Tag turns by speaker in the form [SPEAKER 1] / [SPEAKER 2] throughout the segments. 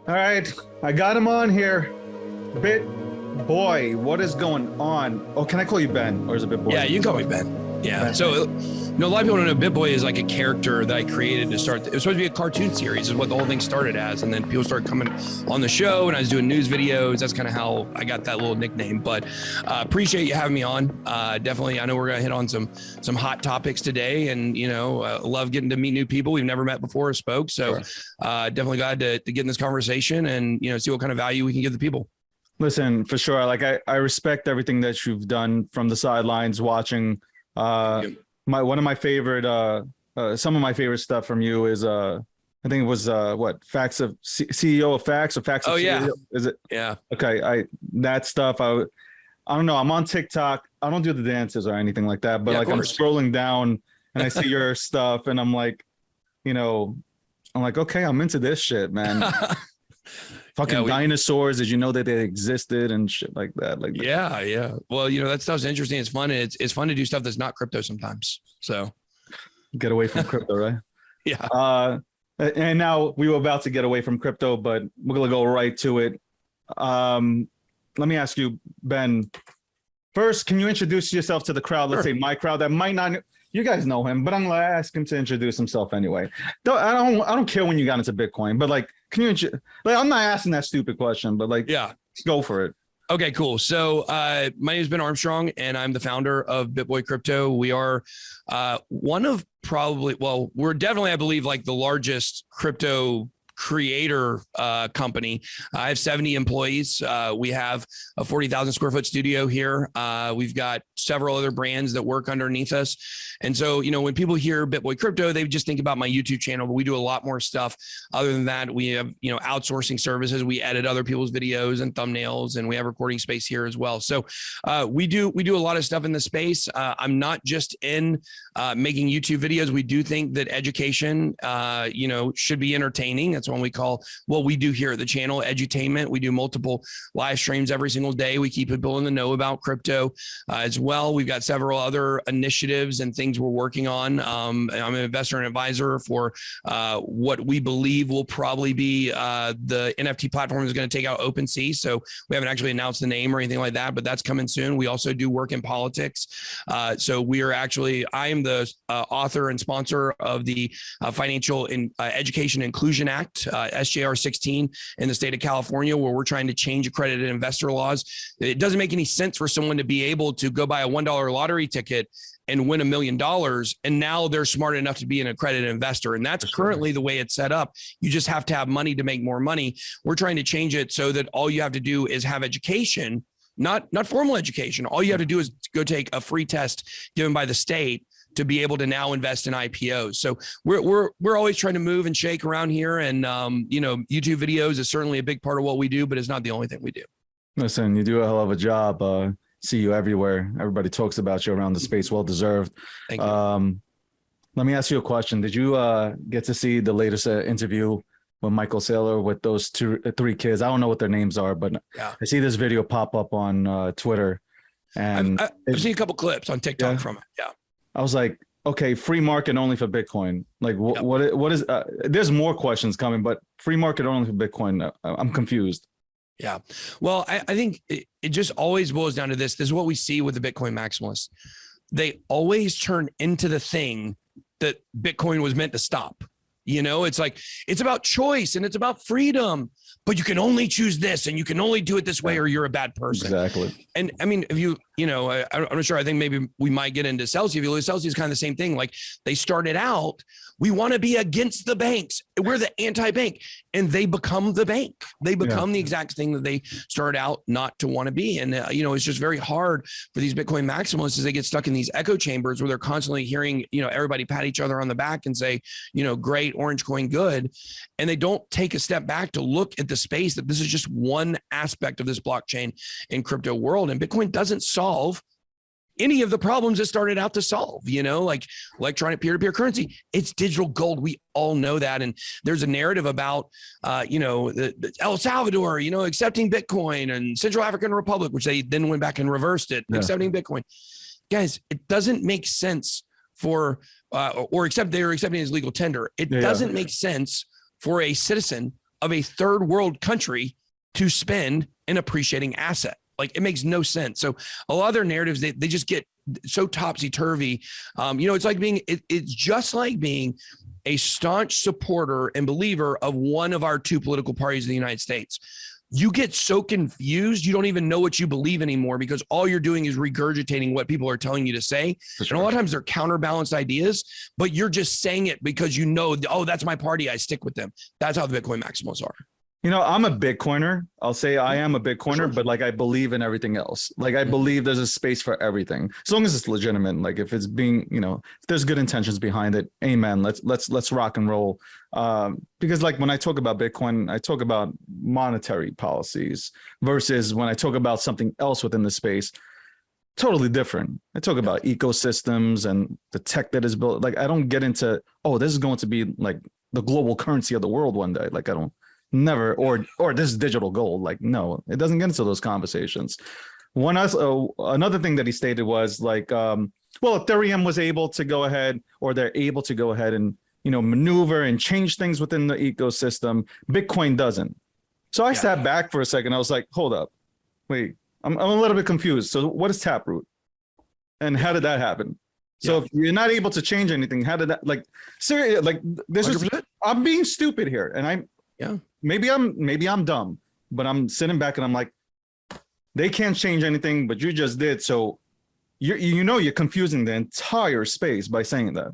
[SPEAKER 1] All right, I got him on here. BitBoy, what is going on? Oh, can I call you Ben, or is it BitBoy?
[SPEAKER 2] Yeah, you can call me Ben. Yeah.
[SPEAKER 1] Ben.
[SPEAKER 2] So, a lot of people don't know BitBoy is like a character that I created to start. It was supposed to be a cartoon series, is what the whole thing started as, and then people started coming on the show, and I was doing news videos. That's kind of how I got that little nickname. But appreciate you having me on. Definitely, I know we're gonna hit on some hot topics today, and love getting to meet new people we've never met before or spoke. So,
[SPEAKER 1] Sure.
[SPEAKER 2] Definitely glad to get in this conversation and see what kind of value we can give the people.
[SPEAKER 1] Listen, for sure. Like I respect everything that you've done from the sidelines, watching. One of my favorite, some of my favorite stuff from you is I think it was Facts of CEO of Facts or Facts of CEO.
[SPEAKER 2] Yeah.
[SPEAKER 1] Is it?
[SPEAKER 2] Yeah.
[SPEAKER 1] Okay, that stuff. I don't know. I'm on TikTok. I don't do the dances or anything like that, but like I'm scrolling down and I see your stuff and I'm like, I'm like, okay, I'm into this shit, man. Fucking dinosaurs. Did you know that they existed and shit like that?
[SPEAKER 2] Yeah. Well, that stuff's interesting. It's fun. It's fun to do stuff that's not crypto sometimes. So
[SPEAKER 1] get away from crypto, right?
[SPEAKER 2] Yeah.
[SPEAKER 1] And now we were about to get away from crypto, but we're gonna go right to it. Let me ask you, Ben. First, can you introduce yourself to the crowd? Let's say my crowd that might not. You guys know him, but I'm gonna ask him to introduce himself anyway. I don't care when you got into Bitcoin, but like, can you? I'm not asking that stupid question, but like,
[SPEAKER 2] yeah,
[SPEAKER 1] go for it.
[SPEAKER 2] Okay, cool. So my name is Ben Armstrong, and I'm the founder of BitBoy Crypto. We are one of we're definitely, I believe, like the largest crypto creator company. I have 70 employees. We have a 40,000 square foot studio here. We've got several other brands that work underneath us. And so, when people hear BitBoy Crypto, they just think about my YouTube channel, but we do a lot more stuff. Other than that, we have, outsourcing services. We edit other people's videos and thumbnails, and we have recording space here as well. So we do a lot of stuff in the space. I'm not just in making YouTube videos. We do think that education, should be entertaining. That's what we call what we do here at the channel, edutainment. We do multiple live streams every single day. We keep people in the know about crypto as well. We've got several other initiatives and things we're working on. I'm an investor and advisor for what we believe will probably be the NFT platform is going to take out OpenSea. So we haven't actually announced the name or anything like that, but that's coming soon. We also do work in politics. So I am the author and sponsor of the Financial Education Inclusion Act, SJR 16 in the state of California, where we're trying to change accredited investor laws. It doesn't make any sense for someone to be able to go buy a $1 lottery ticket and win $1 million. And now they're smart enough to be an accredited investor. And that's currently the way it's set up. You just have to have money to make more money. We're trying to change it so that all you have to do is have education, not formal education. All you have to do is go take a free test given by the state to be able to now invest in IPOs. So we're always trying to move and shake around here. And, YouTube videos is certainly a big part of what we do, but it's not the only thing we do.
[SPEAKER 1] Listen, you do a hell of a job. See you everywhere. Everybody talks about you around the space. Well deserved.
[SPEAKER 2] Thank you.
[SPEAKER 1] Let me ask you a question. Did you get to see the latest interview with Michael Saylor with those three kids? I don't know what their names are, but yeah. I see this video pop up on Twitter. And
[SPEAKER 2] I've seen a couple clips on TikTok from it. Yeah.
[SPEAKER 1] I was like, okay, free market only for Bitcoin. Like what is, there's more questions coming, but free market only for Bitcoin. I'm confused.
[SPEAKER 2] Yeah. Well, I think it just always boils down to this. This is what we see with the Bitcoin maximalists. They always turn into the thing that Bitcoin was meant to stop. It's like, it's about choice and it's about freedom, but you can only choose this and you can only do it this way or you're a bad person.
[SPEAKER 1] Exactly.
[SPEAKER 2] And I mean, if I'm not sure, I think maybe we might get into Celsius. If you look at Celsius, kind of the same thing. Like they started out, we want to be against the banks. We're the anti-bank, and they become the bank. They become the exact thing that they started out not to want to be. And, it's just very hard for these Bitcoin maximalists as they get stuck in these echo chambers where they're constantly hearing, everybody pat each other on the back and say, great, orange coin, good. And they don't take a step back to look at the space that this is just one aspect of this blockchain and crypto world. And Bitcoin doesn't solve any of the problems it started out to solve, like electronic peer-to-peer currency. It's digital gold. We all know that. And there's a narrative about, the El Salvador, accepting Bitcoin, and Central African Republic, which they then went back and reversed it, accepting Bitcoin. Guys, it doesn't make sense they're accepting it as legal tender. It doesn't make sense for a citizen of a third world country to spend an appreciating asset. Like, it makes no sense. So a lot of their narratives, they just get so topsy-turvy. It's like it's just like being a staunch supporter and believer of one of our two political parties in the United States. You get so confused, you don't even know what you believe anymore, because all you're doing is regurgitating what people are telling you to say. Sure. And a lot of times they're counterbalanced ideas, but you're just saying it because you know, oh, that's my party, I stick with them. That's how the Bitcoin maximalists are.
[SPEAKER 1] I'm a Bitcoiner. I'll say I am a Bitcoiner, sure. But like, I believe in everything else. Like, I believe there's a space for everything, as long as it's legitimate. Like, if it's being, if there's good intentions behind it, amen. Let's rock and roll. Because like, when I talk about Bitcoin, I talk about monetary policies versus when I talk about something else within the space, totally different. I talk about ecosystems and the tech that is built. Like, I don't get into, oh, this is going to be like the global currency of the world one day. Like, I don't. Never, or this is digital gold. Like, no, it doesn't get into those conversations. Another thing that he stated was like, Ethereum was able to go ahead, or they're able to go ahead and, maneuver and change things within the ecosystem. Bitcoin doesn't. So I sat back for a second. I was like, hold up, wait, I'm a little bit confused. So what is Taproot? And how did that happen? So if you're not able to change anything, how did that, like, seriously, like, this is, I'm being stupid here. And maybe I'm dumb, but I'm sitting back and I'm like, they can't change anything, but you just did. So you're confusing the entire space by saying that.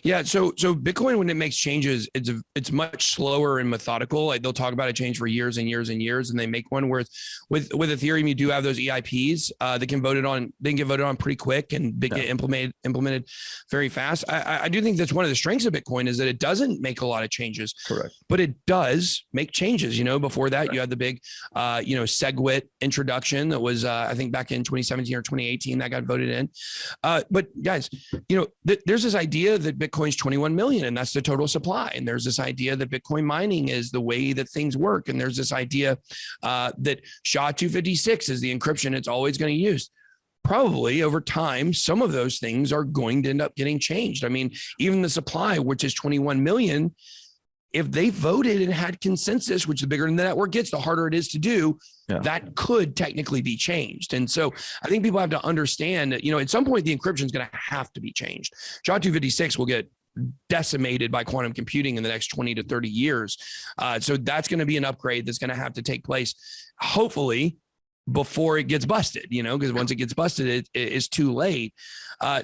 [SPEAKER 2] Yeah. So Bitcoin, when it makes changes, it's much slower and methodical. Like, they'll talk about a change for years and years and years, and they make one. Where with Ethereum, you do have those EIPs that can get voted on pretty quick and get implemented very fast. I do think that's one of the strengths of Bitcoin, is that it doesn't make a lot of changes. Correct. But it does make changes. Before that, you had the big, SegWit introduction that was, I think, back in 2017 or 2018 that got voted in. But guys, there's this idea that Bitcoin's 21 million and that's the total supply. And there's this idea that Bitcoin mining is the way that things work. And there's this idea that SHA-256 is the encryption it's always going to use. Probably over time, some of those things are going to end up getting changed. I mean, even the supply, which is 21 million, if they voted and had consensus, which the bigger the network gets, the harder it is to do, that could technically be changed. And so I think people have to understand that, at some point, the encryption is going to have to be changed. SHA-256 will get decimated by quantum computing in the next 20 to 30 years. So that's going to be an upgrade that's going to have to take place, hopefully, before it gets busted, because once it gets busted, it's too late.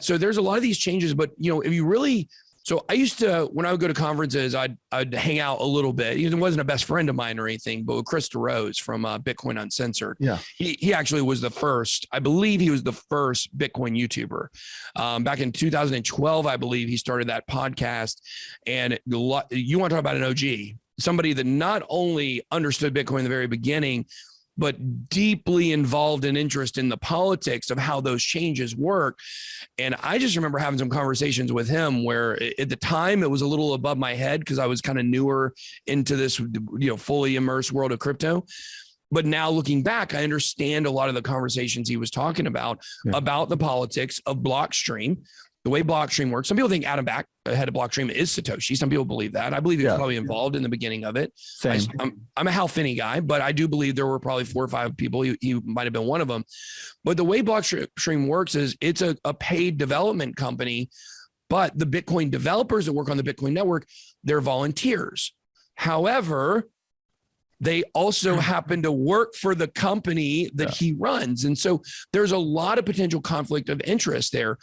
[SPEAKER 2] So there's a lot of these changes, but, if you really... So I used to, when I would go to conferences, I'd hang out a little bit. He wasn't a best friend of mine or anything, but with Chris DeRose from Bitcoin Uncensored. Yeah. He actually was the first, I believe he was the first Bitcoin YouTuber. Back in 2012, I believe he started that podcast. And you want to talk about an OG, somebody that not only understood Bitcoin in the very beginning, but deeply involved in interest in the politics of how those changes work. And I just remember having some conversations with him where at the time it was a little above my head because I was kind of newer into this, fully immersed world of crypto. But now looking back, I understand a lot of the conversations he was talking about the politics of Blockstream, the way Blockstream works. Some people think Adam Back, head of Blockstream, is Satoshi. Some people believe that. I believe he was probably involved in the beginning of it. I'm a Hal Finney guy, but I do believe there were probably 4 or 5 people. He might have been one of them. But the way Blockstream works is it's a paid development company, but the Bitcoin developers that work on the Bitcoin network, they're volunteers. However, they also happen to work for the company that he runs. And so there's a lot of potential conflict of interest there.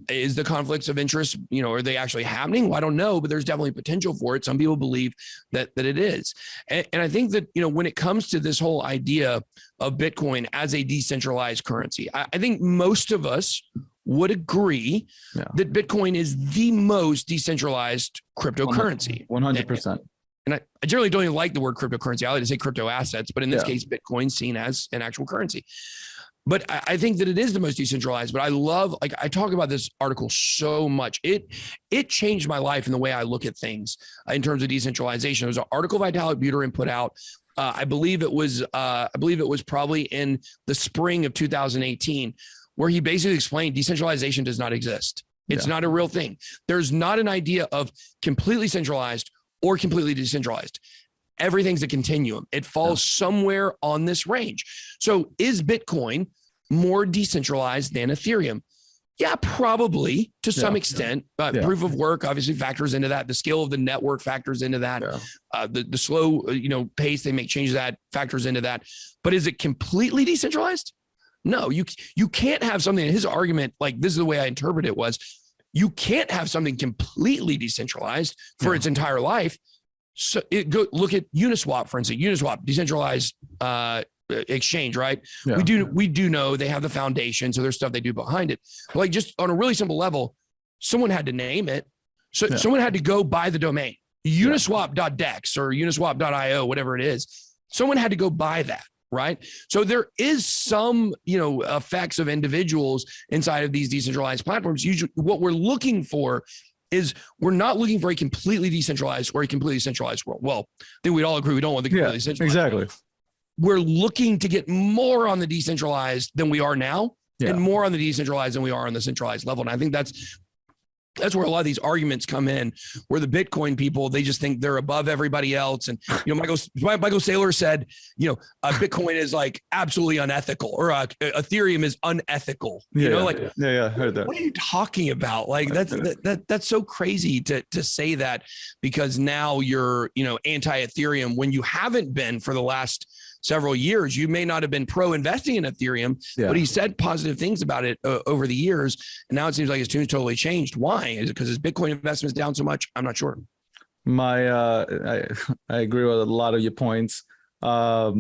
[SPEAKER 2] Is the conflicts of interest, are they actually happening? Well, I don't know, but there's definitely potential for it. Some people believe that it is. And I think that, when it comes to this whole idea of Bitcoin as a decentralized currency, I think most of us would agree that Bitcoin is the most decentralized cryptocurrency. 100%. And I generally don't even like the word cryptocurrency. I like to say crypto assets, but in this case, Bitcoin's seen as an actual currency. But I think that it is the most decentralized. But I love, I talk about this article so much. It changed my life in the way I look at things in terms of decentralization. There was an article Vitalik Buterin put out. I believe it was probably in the spring of 2018, where he basically explained decentralization does not exist. It's not a real thing. There's not an idea of completely centralized or completely decentralized. everything's a continuum. It falls somewhere on this range. So is Bitcoin more decentralized than Ethereum? Yeah, probably to some extent. Proof of work obviously factors into that. The scale of the network factors into that. The slow, pace they make changes that factors into that. But is it completely decentralized? No, you can't have something. His argument, like this is the way I interpret it, was you can't have something completely decentralized for its entire life. So look at Uniswap, for instance. Uniswap, decentralized exchange, right? Yeah. We do know they have the foundation, so there's stuff they do behind it. But like just on a really simple level, someone had to name it. So someone had to go buy the domain, uniswap.dex or uniswap.io, whatever it is. Someone had to go buy that. Right. So there is some, effects of individuals inside of these decentralized platforms. Usually what we're looking for is we're not looking for a completely decentralized or a completely centralized world. Well, I think we'd all agree we don't want the completely centralized. Exactly. We're looking to get more on the decentralized than we are now and more on the decentralized than we are on the centralized level. And I think that's where a lot of these arguments come in, where the Bitcoin people, they just think they're above everybody else. And, Michael Saylor said, Bitcoin is like absolutely unethical, or Ethereum is unethical. I heard that. What are you talking about? Like that's so crazy to say that, because now you're, anti-Ethereum when you haven't been for the last several years. You may not have been pro-investing in Ethereum, but he said positive things about it over the years. And now it seems like his tune's totally changed. Why? Is it because his Bitcoin investment is down so much? I'm not sure.
[SPEAKER 1] I agree with a lot of your points. Let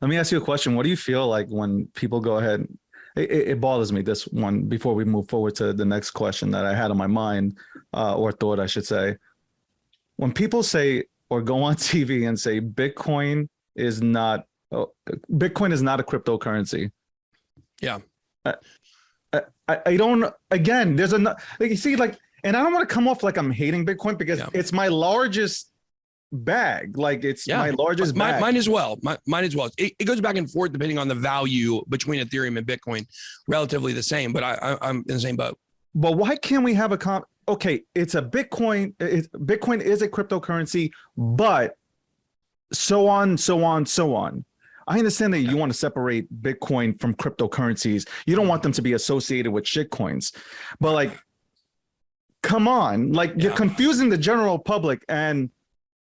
[SPEAKER 1] me ask you a question. What do you feel like when people go ahead? It bothers me, this one, before we move forward to the next question that I had on my mind, or thought, I should say. When people say, or go on TV and say, Bitcoin is not a cryptocurrency. Yeah. I don't, again, there's a, like, you see, like, and I don't want to come off like I'm hating Bitcoin, because it's my largest bag. Like it's my largest bag.
[SPEAKER 2] Mine as well. Mine as well. It goes back and forth depending on the value between Ethereum and Bitcoin, relatively the same, but I'm in the same boat.
[SPEAKER 1] But why can't we have okay, it's a Bitcoin. Bitcoin is a cryptocurrency, but so on. I understand that you want to separate Bitcoin from cryptocurrencies. You don't want them to be associated with shitcoins, but like, come on, like you're confusing the general public. And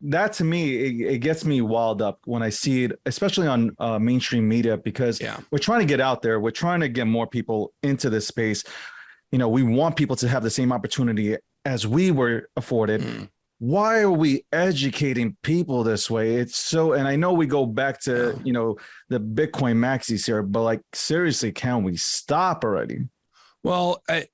[SPEAKER 1] that, to me, it gets me wild up when I see it, especially on mainstream media, because we're trying to get out there. We're trying to get more people into this space. We want people to have the same opportunity as we were afforded. Why are we educating people this way? It's so, and I know we go back to, the Bitcoin maxis here, but like, seriously, can we stop already?
[SPEAKER 2] Well, I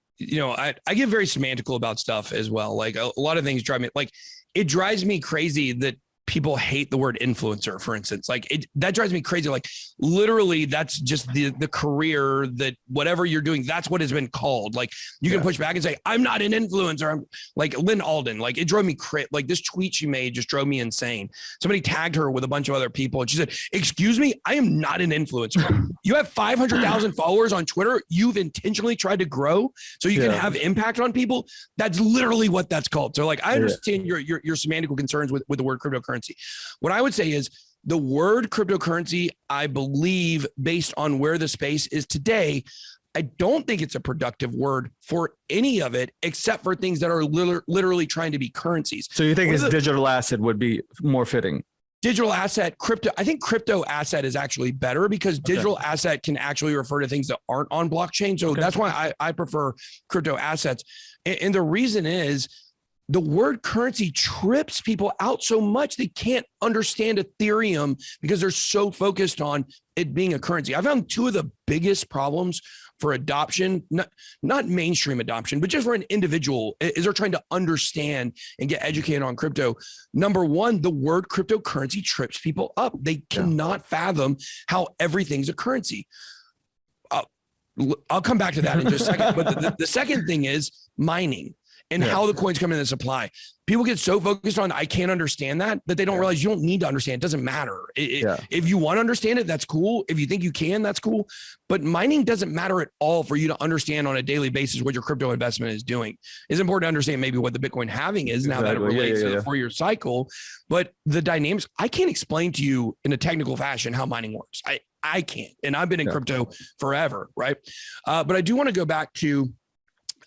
[SPEAKER 2] get very semantical about stuff as well. Like a lot of things drive me, like it drives me crazy that people hate the word influencer, for instance. Like that drives me crazy. Like literally, that's just the career that whatever you're doing, that's what has been called. Like you can push back and say, I'm not an influencer. I'm like Lynn Alden. Like it drove me crazy. Like this tweet she made just drove me insane. Somebody tagged her with a bunch of other people, and she said, excuse me, I am not an influencer. You have 500,000 followers on Twitter. You've intentionally tried to grow so you can have impact on people. That's literally what that's called. So like, I understand your semantical concerns with the word cryptocurrency. What I would say is the word cryptocurrency, I believe, based on where the space is today, I don't think it's a productive word for any of it, except for things that are literally trying to be currencies.
[SPEAKER 1] So you think digital asset would be more fitting?
[SPEAKER 2] Digital asset, crypto. I think crypto asset is actually better, because digital asset can actually refer to things that aren't on blockchain. So that's why I prefer crypto assets. And the reason is, the word currency trips people out so much they can't understand Ethereum because they're so focused on it being a currency. I found two of the biggest problems for adoption, not mainstream adoption, but just for an individual, is they're trying to understand and get educated on crypto. Number one, the word cryptocurrency trips people up. They cannot fathom how everything's a currency. I'll come back to that in just a second. But the second thing is mining. and how the coins come in the supply. People get so focused on, I can't understand that they don't realize you don't need to understand. It doesn't matter. If you want to understand it, that's cool. If you think you can, that's cool. But mining doesn't matter at all for you to understand on a daily basis what your crypto investment is doing. It's important to understand maybe what the Bitcoin halving is now that it relates to the 4-year cycle. But the dynamics, I can't explain to you in a technical fashion how mining works. I can't. And I've been in crypto forever, right? But I do want to go back to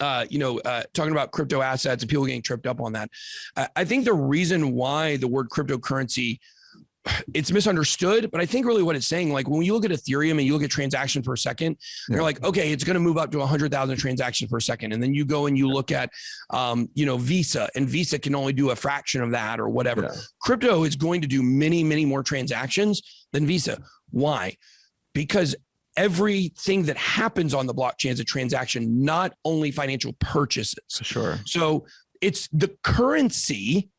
[SPEAKER 2] talking about crypto assets and people getting tripped up on that. I think the reason why the word cryptocurrency, it's misunderstood, but I think really what it's saying, like when you look at Ethereum and you look at transactions per second, you're like, okay, it's going to move up to 100,000 transactions per second. And then you go and you look at, Visa, and Visa can only do a fraction of that or whatever. Yeah. Crypto is going to do many, many more transactions than Visa. Why? Because everything that happens on the blockchain is a transaction, not only financial purchases.
[SPEAKER 1] Sure.
[SPEAKER 2] So it's the currency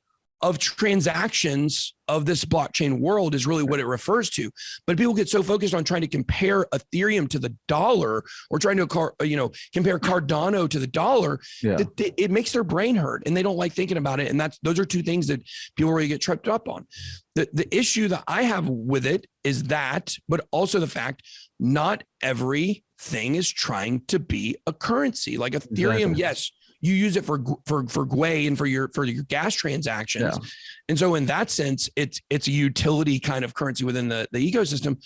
[SPEAKER 2] of transactions of this blockchain world is really what it refers to. But people get so focused on trying to compare Ethereum to the dollar or trying to, compare Cardano to the dollar, that it makes their brain hurt and they don't like thinking about it. And those are two things that people really get tripped up on. The issue that I have with it is that, but also the fact not everything is trying to be a currency. Like Ethereum, yes, you use it for GUI and for your gas transactions. Yeah. And so in that sense, it's a utility kind of currency within the ecosystem,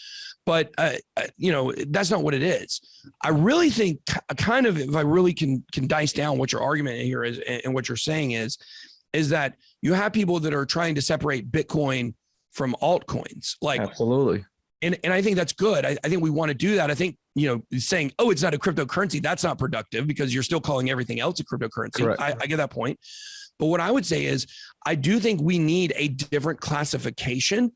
[SPEAKER 2] but that's not what it is. I really think kind of, if I really can dice down what your argument here is and what you're saying is that you have people that are trying to separate Bitcoin from altcoins. Like, absolutely. And I think that's good. I think we want to do that. I think, saying, oh, it's not a cryptocurrency, that's not productive because you're still calling everything else a cryptocurrency. I get that point. But what I would say is, I do think we need a different classification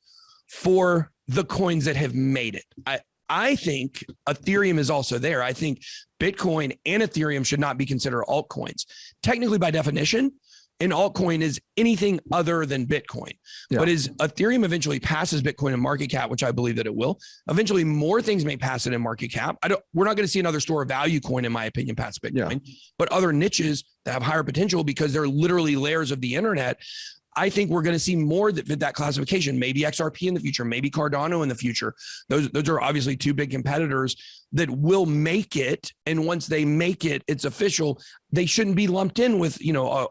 [SPEAKER 2] for the coins that have made it. I think Ethereum is also there. I think Bitcoin and Ethereum should not be considered altcoins. Technically, by definition, an altcoin is anything other than Bitcoin. Yeah. But as Ethereum eventually passes Bitcoin in market cap, which I believe that it will, eventually more things may pass it in market cap. We're not going to see another store of value coin, in my opinion, pass Bitcoin, but other niches that have higher potential because they're literally layers of the internet. I think we're going to see more that fit that classification, maybe XRP in the future, maybe Cardano in the future. Those are obviously two big competitors that will make it. And once they make it, it's official. They shouldn't be lumped in with,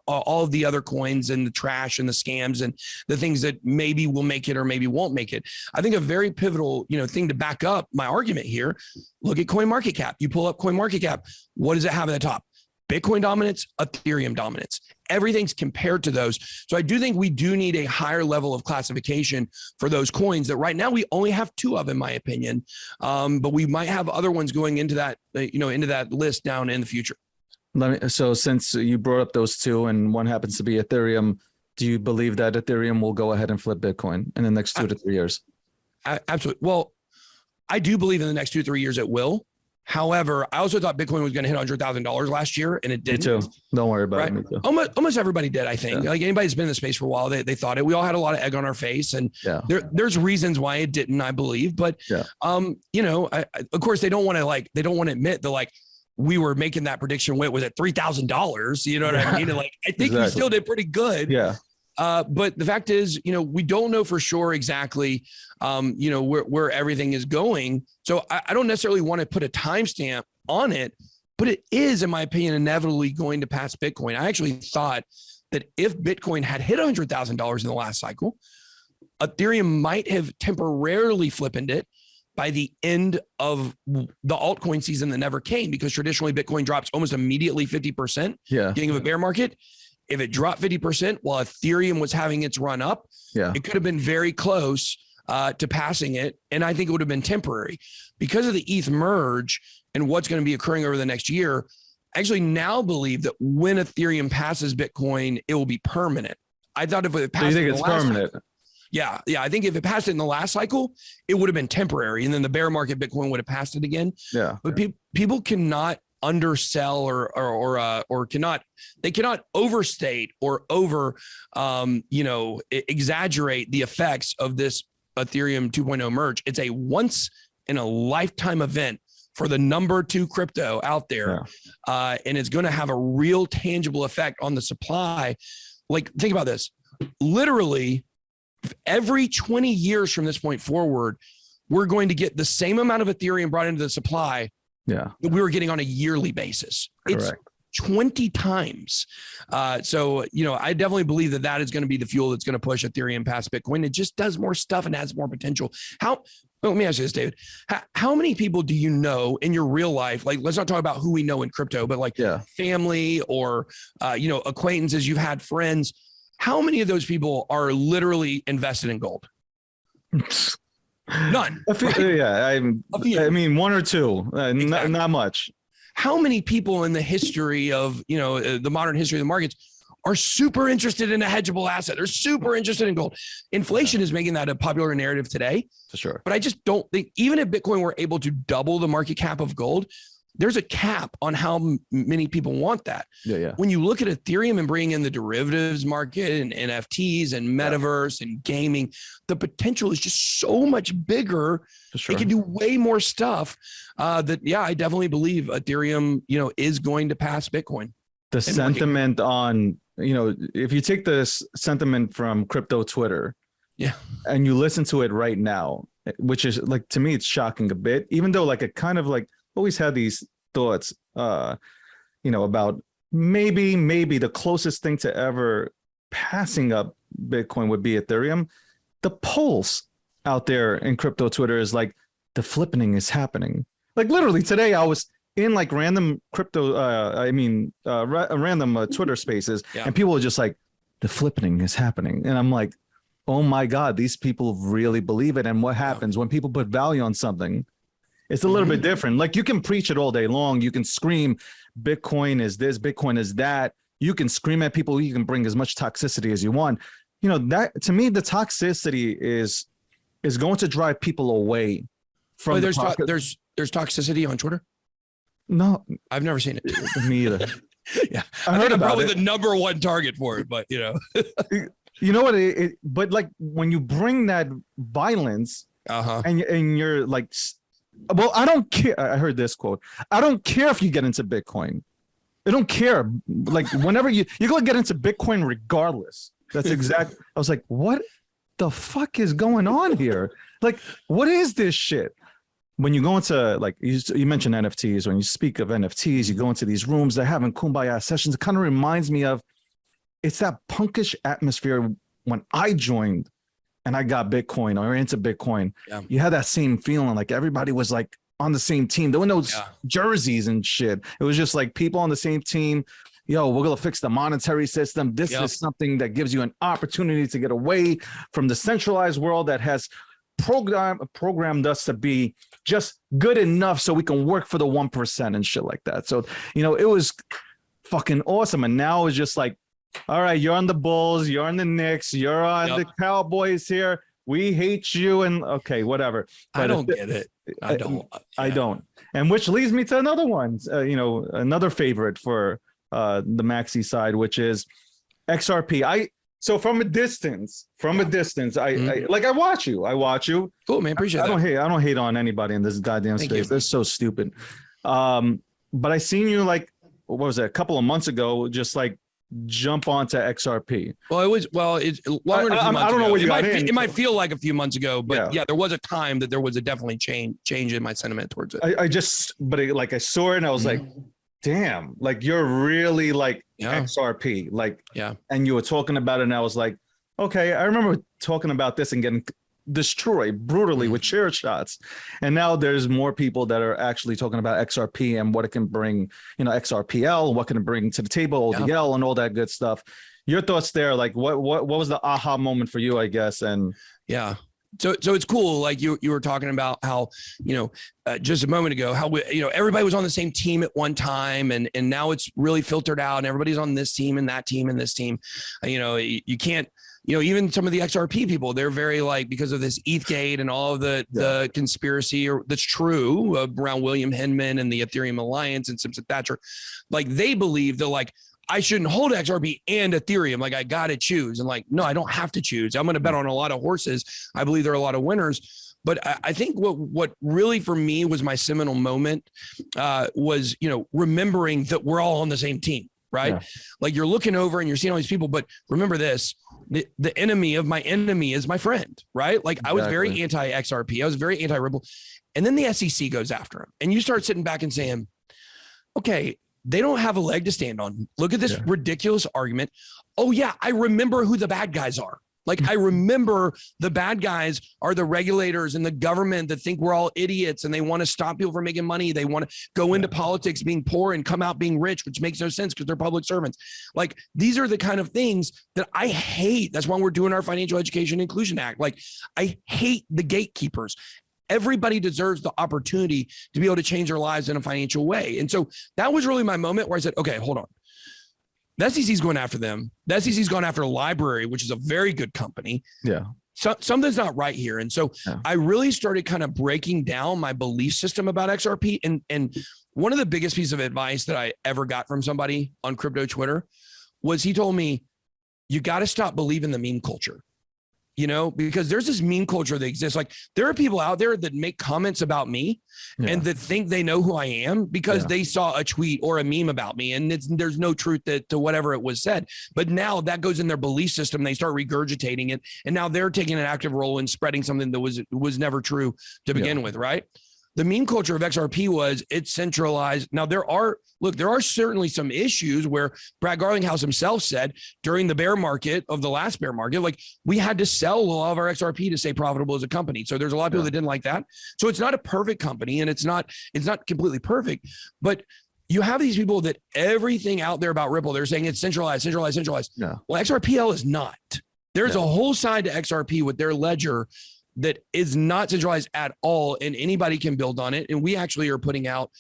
[SPEAKER 2] all of the other coins and the trash and the scams and the things that maybe will make it or maybe won't make it. I think a very pivotal, thing to back up my argument here, look at CoinMarketCap. You pull up CoinMarketCap. What does it have at the top? Bitcoin dominance, Ethereum dominance. Everything's compared to those. So I do think we do need a higher level of classification for those coins that right now we only have 2 of, in my opinion. But we might have other ones going into that, into that list down in the future.
[SPEAKER 1] So since you brought up those 2 and one happens to be Ethereum, do you believe that Ethereum will go ahead and flip Bitcoin in the next 2 to 3 years?
[SPEAKER 2] Absolutely. Well, I do believe in the next 2 to 3 years it will. However, I also thought Bitcoin was going to hit $100,000 last year, and it didn't.
[SPEAKER 1] Me too. Don't worry about it. Me too.
[SPEAKER 2] Almost everybody did, I think. Yeah. Like anybody who's been in the space for a while, they thought it. We all had a lot of egg on our face, and there's reasons why it didn't, I believe. But of course, they don't want to admit that we were making that prediction when it was at $3,000. You know what I mean? And I think we still did pretty good. Yeah. But the fact is, we don't know for sure exactly, where everything is going. So I don't necessarily want to put a timestamp on it, but it is, in my opinion, inevitably going to pass Bitcoin. I actually thought that if Bitcoin had hit $100,000 in the last cycle, Ethereum might have temporarily flippened it by the end of the altcoin season that never came, because traditionally Bitcoin drops almost immediately 50%. Yeah. Beginning of a bear market. If it dropped 50% while Ethereum was having its run up, it could have been very close to passing it. And I think it would have been temporary because of the ETH merge and what's going to be occurring over the next year. I actually now believe that when Ethereum passes Bitcoin, it will be permanent. I thought if it passed,
[SPEAKER 1] so you think it's permanent?
[SPEAKER 2] Yeah. I think if it passed it in the last cycle, it would have been temporary. And then the bear market Bitcoin would have passed it again. Yeah. But people cannot undersell or cannot overstate or exaggerate the effects of this Ethereum 2.0 merge. It's a once in a lifetime event for the number 2 crypto out there. Yeah. And it's going to have a real tangible effect on the supply. Like, think about this. Literally, every 20 years from this point forward, we're going to get the same amount of Ethereum brought into the supply that we were getting on a yearly basis. Correct. It's 20 times. So, I definitely believe that is going to be the fuel that's going to push Ethereum past Bitcoin. It just does more stuff and has more potential. Let me ask you this, David. How many people do you know in your real life? Like, let's not talk about who we know in crypto, but like family or, acquaintances, you've had friends. How many of those people are literally invested in gold? None.
[SPEAKER 1] Right? Yeah. I mean, 1 or 2, exactly. not much.
[SPEAKER 2] How many people in the history of, the modern history of the markets are super interested in a hedgeable asset? They're super interested in gold. Inflation is making that a popular narrative today.
[SPEAKER 1] For sure.
[SPEAKER 2] But I just don't think, even if Bitcoin were able to double the market cap of gold, there's a cap on how many people want that.
[SPEAKER 1] Yeah.
[SPEAKER 2] When you look at Ethereum and bring in the derivatives market and NFTs and metaverse and gaming, the potential is just so much bigger. For sure. It can do way more stuff I definitely believe Ethereum, is going to pass Bitcoin.
[SPEAKER 1] The sentiment on, if you take this sentiment from crypto Twitter and you listen to it right now, which is like, to me, it's shocking a bit, even though like it kind of like, always had these thoughts, about maybe the closest thing to ever passing up Bitcoin would be Ethereum. The pulse out there in crypto Twitter is like, the flippening is happening. Like literally today, I was in like random crypto, random Twitter spaces, and people are just like, the flippening is happening. And I'm like, oh my God, these people really believe it. And what happens when people put value on something? It's a little bit different. Like you can preach it all day long. You can scream, Bitcoin is this, Bitcoin is that. You can scream at people. You can bring as much toxicity as you want. That to me, the toxicity is going to drive people away from.
[SPEAKER 2] There's toxicity on Twitter.
[SPEAKER 1] No,
[SPEAKER 2] I've never seen it.
[SPEAKER 1] Me either.
[SPEAKER 2] Yeah, I think I'm probably the number 1 target for it, but
[SPEAKER 1] you know what? But like when you bring that violence, and you're like. Well, I don't care. I heard this quote. I don't care if you get into Bitcoin. I don't care. Like whenever you're going to get into Bitcoin regardless. That's exactly. I was like, what the fuck is going on here? Like, what is this shit? When you go into like, you mentioned NFTs, when you speak of NFTs, you go into these rooms, they're having kumbaya sessions. It kind of reminds me of, it's that punkish atmosphere when I joined and I got Bitcoin or into Bitcoin. Yeah. You had that same feeling, like everybody was like on the same team. There were no jerseys and shit. It was just like people on the same team. Yo, we're going to fix the monetary system. This is something that gives you an opportunity to get away from the centralized world that has programmed us to be just good enough so we can work for the 1% and shit like that. So, it was fucking awesome. And now it's just like, all right, you're on the Bulls, you're on the Knicks, you're on the Cowboys here. We hate you, and okay, whatever. But
[SPEAKER 2] I don't get it. I don't.
[SPEAKER 1] I don't. And which leads me to another one. Another favorite for the Maxi side, which is XRP. So from a distance, I watch you.
[SPEAKER 2] Cool, man. Appreciate that.
[SPEAKER 1] I don't hate on anybody in this goddamn space. They're so stupid. But I seen you like, what was it, a couple of months ago, just like jump onto XRP.
[SPEAKER 2] It's longer than a few months
[SPEAKER 1] I don't know
[SPEAKER 2] ago.
[SPEAKER 1] what you got in.
[SPEAKER 2] It might feel like a few months ago, but yeah, there was a time that there was a definitely change in my sentiment towards it.
[SPEAKER 1] I saw it and I was like, damn, like you're really like XRP, like, and you were talking about it and I was like, okay, I remember talking about this and getting destroyed brutally with chair shots. And now there's more people that are actually talking about XRP and what it can bring, XRPL, what can it bring to the table, ODL and all that good stuff. Your thoughts there, like what was the aha moment for you, I guess? And
[SPEAKER 2] so it's cool. Like you were talking about how, just a moment ago, how everybody was on the same team at one time and now it's really filtered out and everybody's on this team and that team and this team. You can't, even some of the XRP people, they're very like, because of this ETHgate and all of the conspiracy that's true around William Hinman and the Ethereum Alliance and Simpson Thatcher, like they believe they're like, I shouldn't hold XRP and Ethereum. Like I got to choose. And like, no, I don't have to choose. I'm going to bet on a lot of horses. I believe there are a lot of winners, But I think what really for me was my seminal moment was, remembering that we're all on the same team, right? Yeah. Like you're looking over and you're seeing all these people, but remember this, the enemy of my enemy is my friend, right? Like exactly. I was very anti-XRP. I was very anti-Ripple. And then the SEC goes after him and you start sitting back and saying, okay, they don't have a leg to stand on. Look at this ridiculous argument. Oh yeah, I remember who the bad guys are. Like I remember the bad guys are the regulators and the government that think we're all idiots and they want to stop people from making money. They want to go into politics being poor and come out being rich, which makes no sense because they're public servants. Like these are the kind of things that I hate. That's why we're doing our Financial Education Inclusion Act. Like I hate the gatekeepers. Everybody deserves the opportunity to be able to change their lives in a financial way. And so that was really my moment where I said, okay, hold on. The SEC's going after them. The SEC's going after a library, which is a very good company. Yeah. So something's not right here. And so I really started kind of breaking down my belief system about XRP. And one of the biggest pieces of advice that I ever got from somebody on crypto Twitter was he told me, you got to stop believing the meme culture. Because there's this meme culture that exists. Like there are people out there that make comments about me and that think they know who I am because they saw a tweet or a meme about me. And there's no truth to whatever it was said. But now that goes in their belief system. They start regurgitating it. And now they're taking an active role in spreading something that was never true to begin with, right? The meme culture of XRP was it's centralized. Now there are certainly some issues where Brad Garlinghouse himself said during the bear market of the last bear market, like we had to sell a lot of our XRP to stay profitable as a company. So there's a lot of people that didn't like that. So it's not a perfect company and it's not completely perfect, but you have these people that everything out there about Ripple, they're saying it's centralized. Yeah. Well, XRPL is not. There's a whole side to XRP with their ledger that is not centralized at all, and anybody can build on it. And we actually are putting out,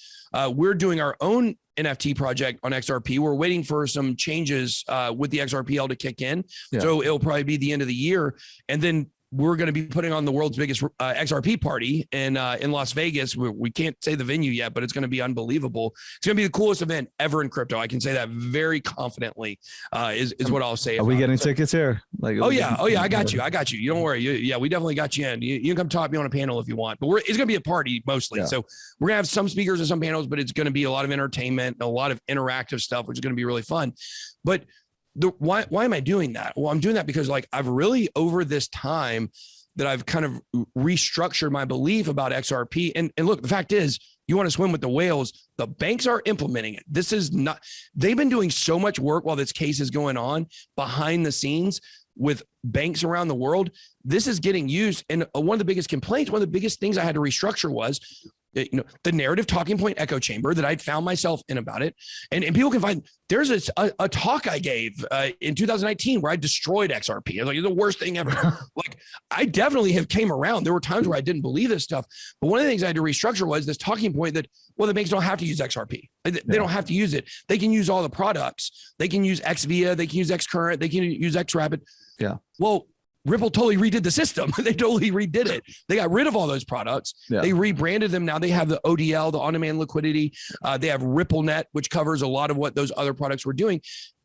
[SPEAKER 2] we're doing our own NFT project on XRP. We're waiting for some changes with the XRPL to kick in. So it'll probably be the end of the year. And then we're going to be putting on the world's biggest XRP party in Las Vegas. We can't say the venue yet, but it's going to be unbelievable. It's going to be the coolest event ever in crypto. I can say that very confidently. Is what I'll say.
[SPEAKER 1] Are we getting tickets here? Like,
[SPEAKER 2] oh yeah, I got you. You don't worry. We definitely got you in. You can come talk to me on a panel if you want. But it's going to be a party mostly. So we're gonna have some speakers and some panels, but it's going to be a lot of entertainment, a lot of interactive stuff, which is going to be really fun. But why am I doing that? Well, I'm doing that because like I've really over this time that I've kind of restructured my belief about XRP. And look, the fact is you want to swim with the whales. The banks are implementing it. This is not, they've been doing so much work while this case is going on behind the scenes with banks around the world. This is getting used. And one of the biggest complaints, one of the biggest things I had to restructure was the narrative talking point echo chamber that I'd found myself in about it. And people can find, there's a talk I gave in 2019 where I destroyed XRP. I was like, it's the worst thing ever. Like I definitely have came around. There were times where I didn't believe this stuff. But one of the things I had to restructure was this talking point that, well, the banks don't have to use XRP. They don't have to use it. They can use all the products. They can use XVIA. They can use XCurrent. They can use XRapid. Yeah. Well, Ripple totally redid the system. They totally redid it. They got rid of all those products. They rebranded them. Now they have the ODL, the on-demand liquidity. They have RippleNet, which covers a lot of what those other products were doing.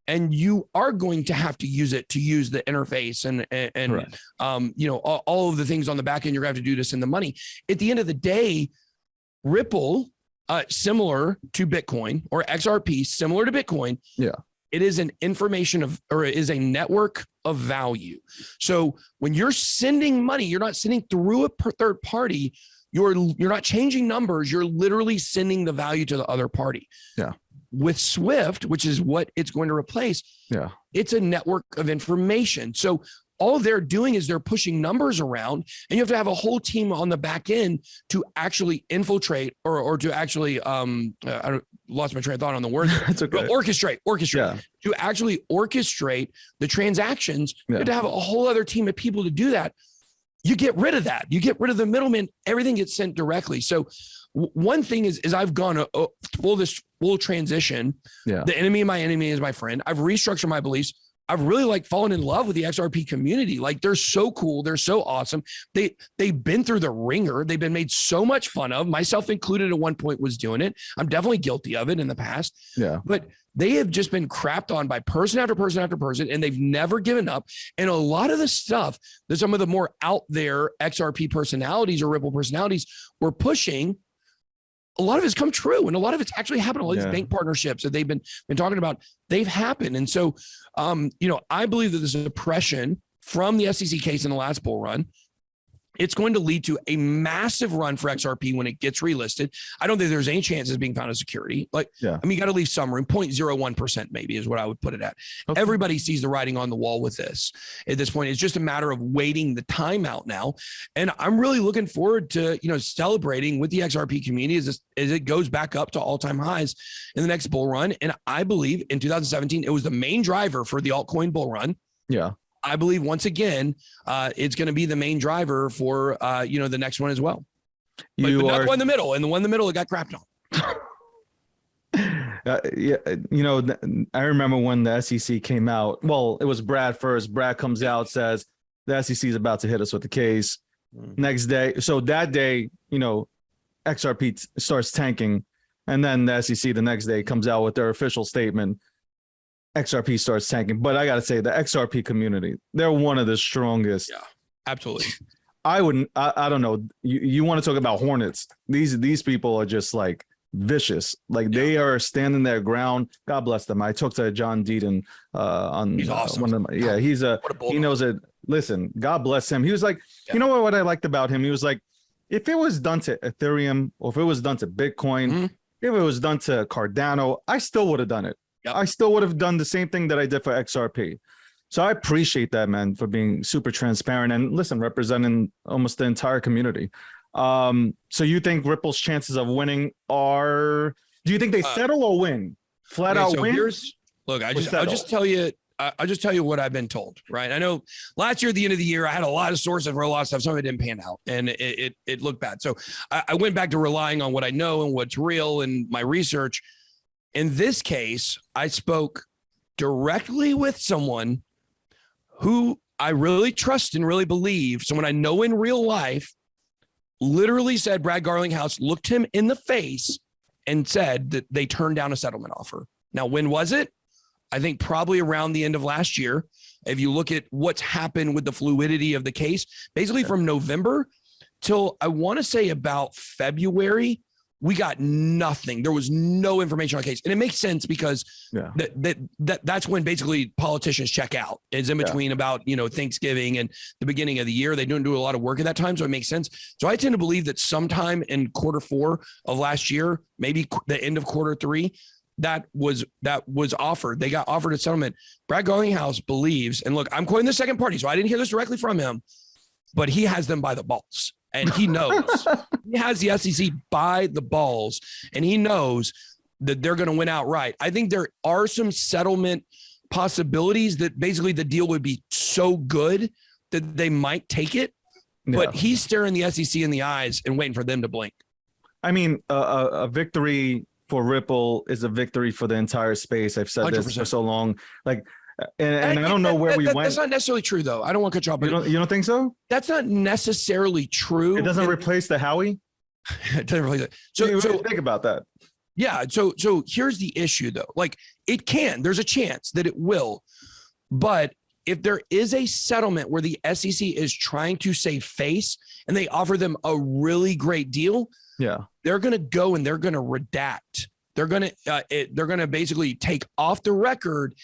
[SPEAKER 2] And you are going to have to use it to use the interface and all of the things on the back end you're going to have to do to send the money. At the end of the day, Ripple, similar to Bitcoin, or XRP, similar to Bitcoin. Yeah. It is an is a network of value. So when you're sending money, you're not sending through a third party. You're not changing numbers. You're literally sending the value to the other party. Yeah. With Swift, which is what it's going to replace. Yeah. It's a network of information. So all they're doing is they're pushing numbers around, and you have to have a whole team on the back end to actually infiltrate or to actually, I lost my train of thought on the word. That's okay. Orchestrate, to actually orchestrate the transactions. You have to have a whole other team of people to do that. You get rid of that. You get rid of the middleman. Everything gets sent directly. So one thing is I've gone full transition. Yeah. The enemy of my enemy is my friend. I've restructured my beliefs. I've really like fallen in love with the XRP community. Like they're so cool. They're so awesome. They've been through the ringer. They've been made so much fun of, myself included at one point was doing it. I'm definitely guilty of it in the past.
[SPEAKER 1] Yeah.
[SPEAKER 2] But they have just been crapped on by person after person after person, and they've never given up. And a lot of the stuff that some of the more out there XRP personalities or Ripple personalities were pushing, a lot of it's come true, and a lot of it's actually happened. All these bank partnerships that they've been talking about, they've happened. And so, I believe that this oppression from the SEC case in the last bull run, it's going to lead to a massive run for XRP when it gets relisted. I don't think there's any chance it's being found as security. You got to leave some room. 0.01% maybe is what I would put it at. Okay. Everybody sees the writing on the wall with this. At this point, it's just a matter of waiting the time out now. And I'm really looking forward to, celebrating with the XRP community as it goes back up to all-time highs in the next bull run. And I believe in 2017, it was the main driver for the altcoin bull run. Yeah. I believe once again, it's going to be the main driver for, the next one as well. But not the one in the middle, and the one in the middle, it got crapped
[SPEAKER 1] on. I remember when the SEC came out. Well, it was Brad first. Brad comes out, says the SEC is about to hit us with the case. Next day, so that day, XRP starts tanking, and then the SEC the next day comes out with their official statement. XRP starts tanking, but I gotta say the XRP community, they're one of the strongest.
[SPEAKER 2] Yeah, absolutely.
[SPEAKER 1] I don't know. You want to talk about hornets? These people are just like vicious. Like they are standing their ground. God bless them. I talked to John Deaton on. He's awesome. He knows it. Listen, God bless him. He was like, you know what I liked about him? He was like, if it was done to Ethereum or if it was done to Bitcoin, if it was done to Cardano, I still would have done it. Yep. I still would have done the same thing that I did for XRP. So I appreciate that, man, for being super transparent and representing almost the entire community. So you think Ripple's chances of winning do you think they settle or win? Flat out win?
[SPEAKER 2] I'll just tell you what I've been told, right? I know last year at the end of the year, I had a lot of sources for a lot of stuff. Some of it didn't pan out and it looked bad. So I went back to relying on what I know and what's real and my research. In this case, I spoke directly with someone who I really trust and really believe, someone I know in real life, literally said Brad Garlinghouse looked him in the face and said that they turned down a settlement offer. Now, when was it? I think probably around the end of last year. If you look at what's happened with the fluidity of the case, basically from November till I want to say about February, we got nothing. There was no information on the case. And it makes sense because that's when basically politicians check out. It's in between about, Thanksgiving and the beginning of the year. They don't do a lot of work at that time. So it makes sense. So I tend to believe that sometime in Q4 of last year, maybe the end of Q3, that was offered. They got offered a settlement. Brad Garlinghouse believes, and look, I'm quoting the second party, so I didn't hear this directly from him, but he has them by the balls. And he knows he has the SEC by the balls, and he knows that they're going to win outright. I think there are some settlement possibilities that basically the deal would be so good that they might take it, but he's staring the SEC in the eyes and waiting for them to blink. I mean,
[SPEAKER 1] a victory for Ripple is a victory for the entire space. I've said 100%. This for so long. And I don't know where we went.
[SPEAKER 2] That's not necessarily true, though. I don't want to cut you off.
[SPEAKER 1] You don't think so?
[SPEAKER 2] That's not necessarily true.
[SPEAKER 1] It doesn't replace the Howie?
[SPEAKER 2] It doesn't replace it. So
[SPEAKER 1] think about that.
[SPEAKER 2] Yeah. So here's the issue, though. It can. There's a chance that it will. But if there is a settlement where the SEC is trying to save face and they offer them a really great deal, they're going to go and they're going to redact. They're going to basically take off the record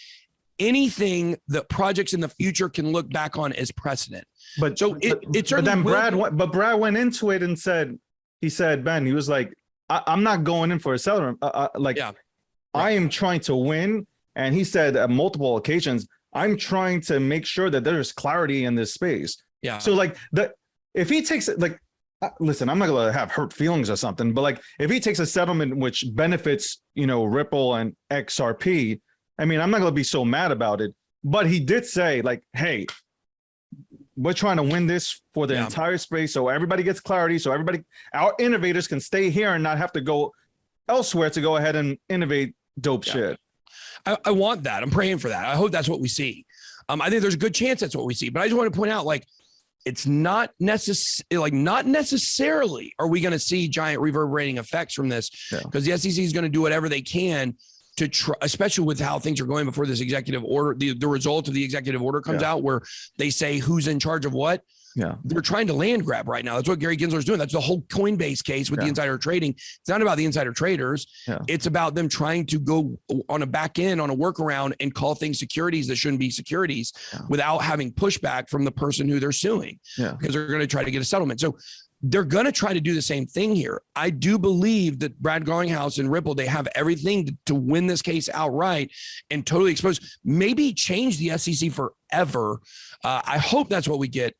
[SPEAKER 2] anything that projects in the future can look back on as precedent. But Brad went into it and said, Ben, he was like, I'm not going in for a settlement. I am trying to win. And he said at multiple occasions, I'm trying to make sure that there's clarity in this space. Yeah. So if he takes it, listen, I'm not going to have hurt feelings or something, but if he takes a settlement which benefits, Ripple and XRP, I mean, I'm not going to be so mad about it, but he did say hey, we're trying to win this for the entire space. So everybody gets clarity. So our innovators can stay here and not have to go elsewhere to go ahead and innovate dope shit. I want that. I'm praying for that. I hope that's what we see. I think there's a good chance that's what we see. But I just want to point out, like, it's not necessarily are we going to see giant reverberating effects from this, because the SEC is going to do whatever they can to try, especially with how things are going before this executive order, the result of the executive order comes out where they say who's in charge of what. They're trying to land grab right now. That's what Gary Gensler is doing. That's the whole Coinbase case with the insider trading. It's not about the insider traders. It's about them trying to go on a back end, on a workaround, and call things securities that shouldn't be securities without having pushback from the person who they're suing, because they're going to try to get a settlement. So they're going to try to do the same thing here. I do believe that Brad Garlinghouse and Ripple, they have everything to win this case outright and totally expose, maybe change the SEC forever. I hope that's what we get.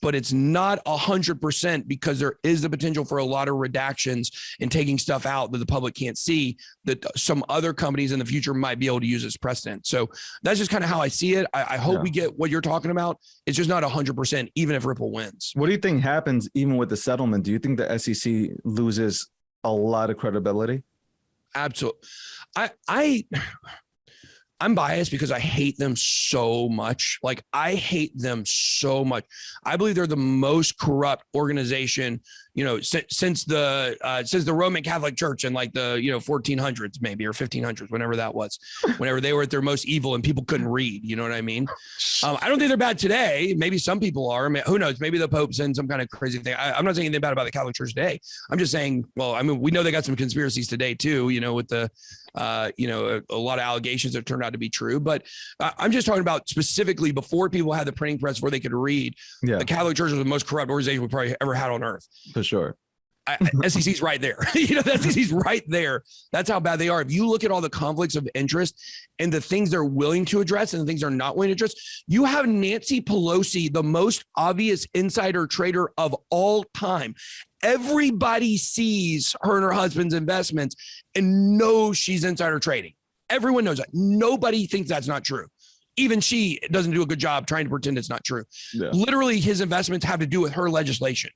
[SPEAKER 2] But it's not 100%, because there is the potential for a lot of redactions and taking stuff out that the public can't see, that some other companies in the future might be able to use as precedent. So that's just kind of how I see it. I hope we get what you're talking about. It's just not 100%, even if Ripple wins. What
[SPEAKER 1] do you think happens even with the settlement? Do you think the SEC loses a lot of credibility?
[SPEAKER 2] Absolutely. I'm biased because I hate them so much. Like, I hate them so much. I believe they're the most corrupt organization, since the Roman Catholic Church in like the 1400s maybe, or 1500s, whenever that was, whenever they were at their most evil and people couldn't read. You know what I mean? I don't think they're bad today. Maybe some people are. I mean, who knows? Maybe the Pope's in some kind of crazy thing. I'm not saying anything bad about the Catholic Church today. I'm just saying, well, I mean, we know they got some conspiracies today too. With the a lot of allegations that turned out to be true. But I'm just talking about specifically before people had the printing press where they could read. The Catholic Church was the most corrupt organization we probably ever had on earth.
[SPEAKER 1] For sure.
[SPEAKER 2] SEC's right there. The SEC's right there. That's how bad they are. If you look at all the conflicts of interest and the things they're willing to address and the things they're not willing to address, you have Nancy Pelosi, the most obvious insider trader of all time. Everybody sees her and her husband's investments and knows she's insider trading. Everyone knows that. Nobody thinks that's not true. Even she doesn't do a good job trying to pretend it's not true. Literally, his investments have to do with her legislation.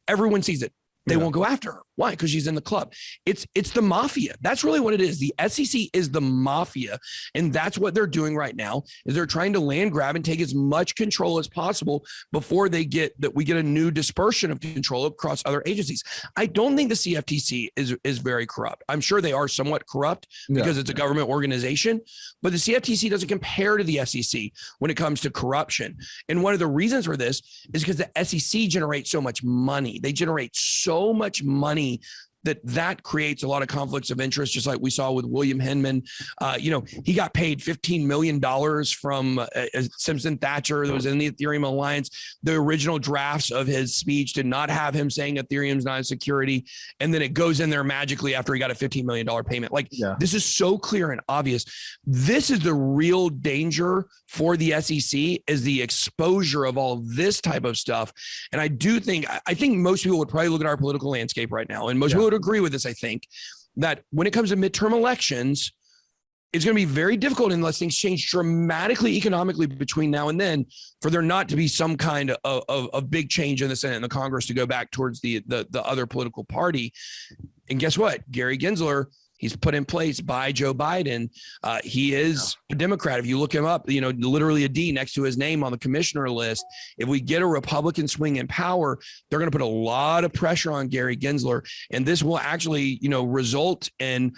[SPEAKER 2] Everyone sees it. They won't go after her. Why? Because she's in the club. It's the mafia. That's really what it is. The SEC is the mafia. And that's what they're doing right now, is they're trying to land grab and take as much control as possible before we get a new dispersion of control across other agencies. I don't think the CFTC is very corrupt. I'm sure they are somewhat corrupt because it's a government organization, but the CFTC doesn't compare to the SEC when it comes to corruption. And one of the reasons for this is because the SEC generates so much money. They generate so much money that creates a lot of conflicts of interest, just like we saw with William Hinman. He got paid $15 million from Simpson Thatcher that was in the Ethereum Alliance. The original drafts of his speech did not have him saying Ethereum's not a security. And then it goes in there magically after he got a $15 million payment. This is so clear and obvious. This is the real danger for the SEC, is the exposure of all this type of stuff. And I think most people would probably look at our political landscape right now, and most people would agree with this. I think that when it comes to midterm elections, it's going to be very difficult unless things change dramatically economically between now and then for there not to be some kind of big change in the Senate and the Congress to go back towards the other political party. And guess what? Gary Gensler, he's put in place by Joe Biden. He is a Democrat. If you look him up, literally a D next to his name on the commissioner list. If we get a Republican swing in power, they're going to put a lot of pressure on Gary Gensler. And this will actually, result in,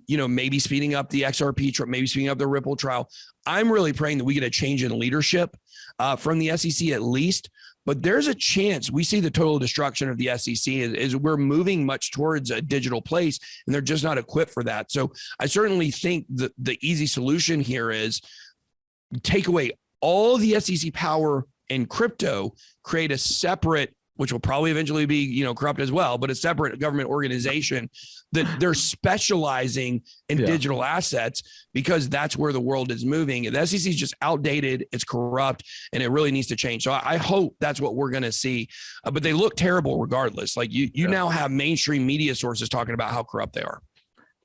[SPEAKER 2] maybe speeding up the XRP, maybe speeding up the Ripple trial. I'm really praying that we get a change in leadership from the SEC at least. But there's a chance we see the total destruction of the SEC is we're moving much towards a digital place, and they're just not equipped for that. So I certainly think the easy solution here is take away all the SEC power in crypto, create a separate, which will probably eventually be, corrupt as well, but a separate government organization that they're specializing in digital assets, because that's where the world is moving. The SEC is just outdated, it's corrupt, and it really needs to change. So I hope that's what we're going to see. But they look terrible regardless. Like you now have mainstream media sources talking about how corrupt they are.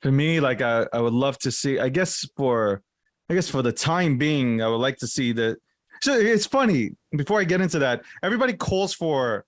[SPEAKER 1] For me, like I would love to see, I guess for the time being, I would like to see that. So it's funny, before I get into that, everybody calls for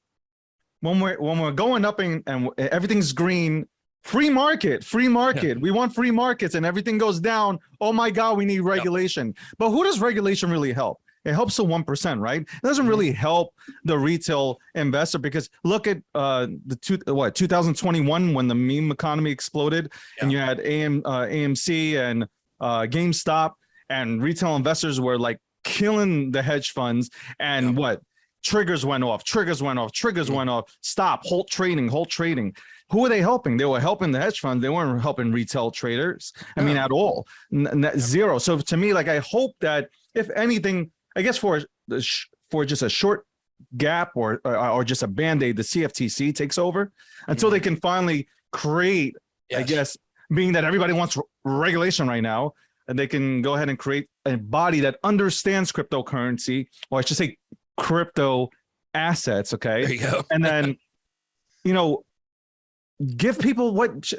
[SPEAKER 1] when we're going up and everything's green, Free market. Yeah. We want free markets, and everything goes down. Oh my God, we need regulation. But who does regulation really help? It helps the 1%, right? It doesn't really help the retail investor, because look at 2021 when the meme economy exploded, and you had AMC and GameStop, and retail investors were like killing the hedge funds, and triggers went off. Stop, halt trading. Who are they helping? They were helping the hedge funds. They weren't helping retail traders. I mean, at all. Zero. So to me, like, I hope that, if anything, I guess for just a short gap or just a Band-Aid, the CFTC takes over until they can finally create, I guess, being that everybody wants regulation right now, and they can go ahead and create a body that understands cryptocurrency, or I should say crypto assets. Okay.
[SPEAKER 2] There you go.
[SPEAKER 1] And then, give people what,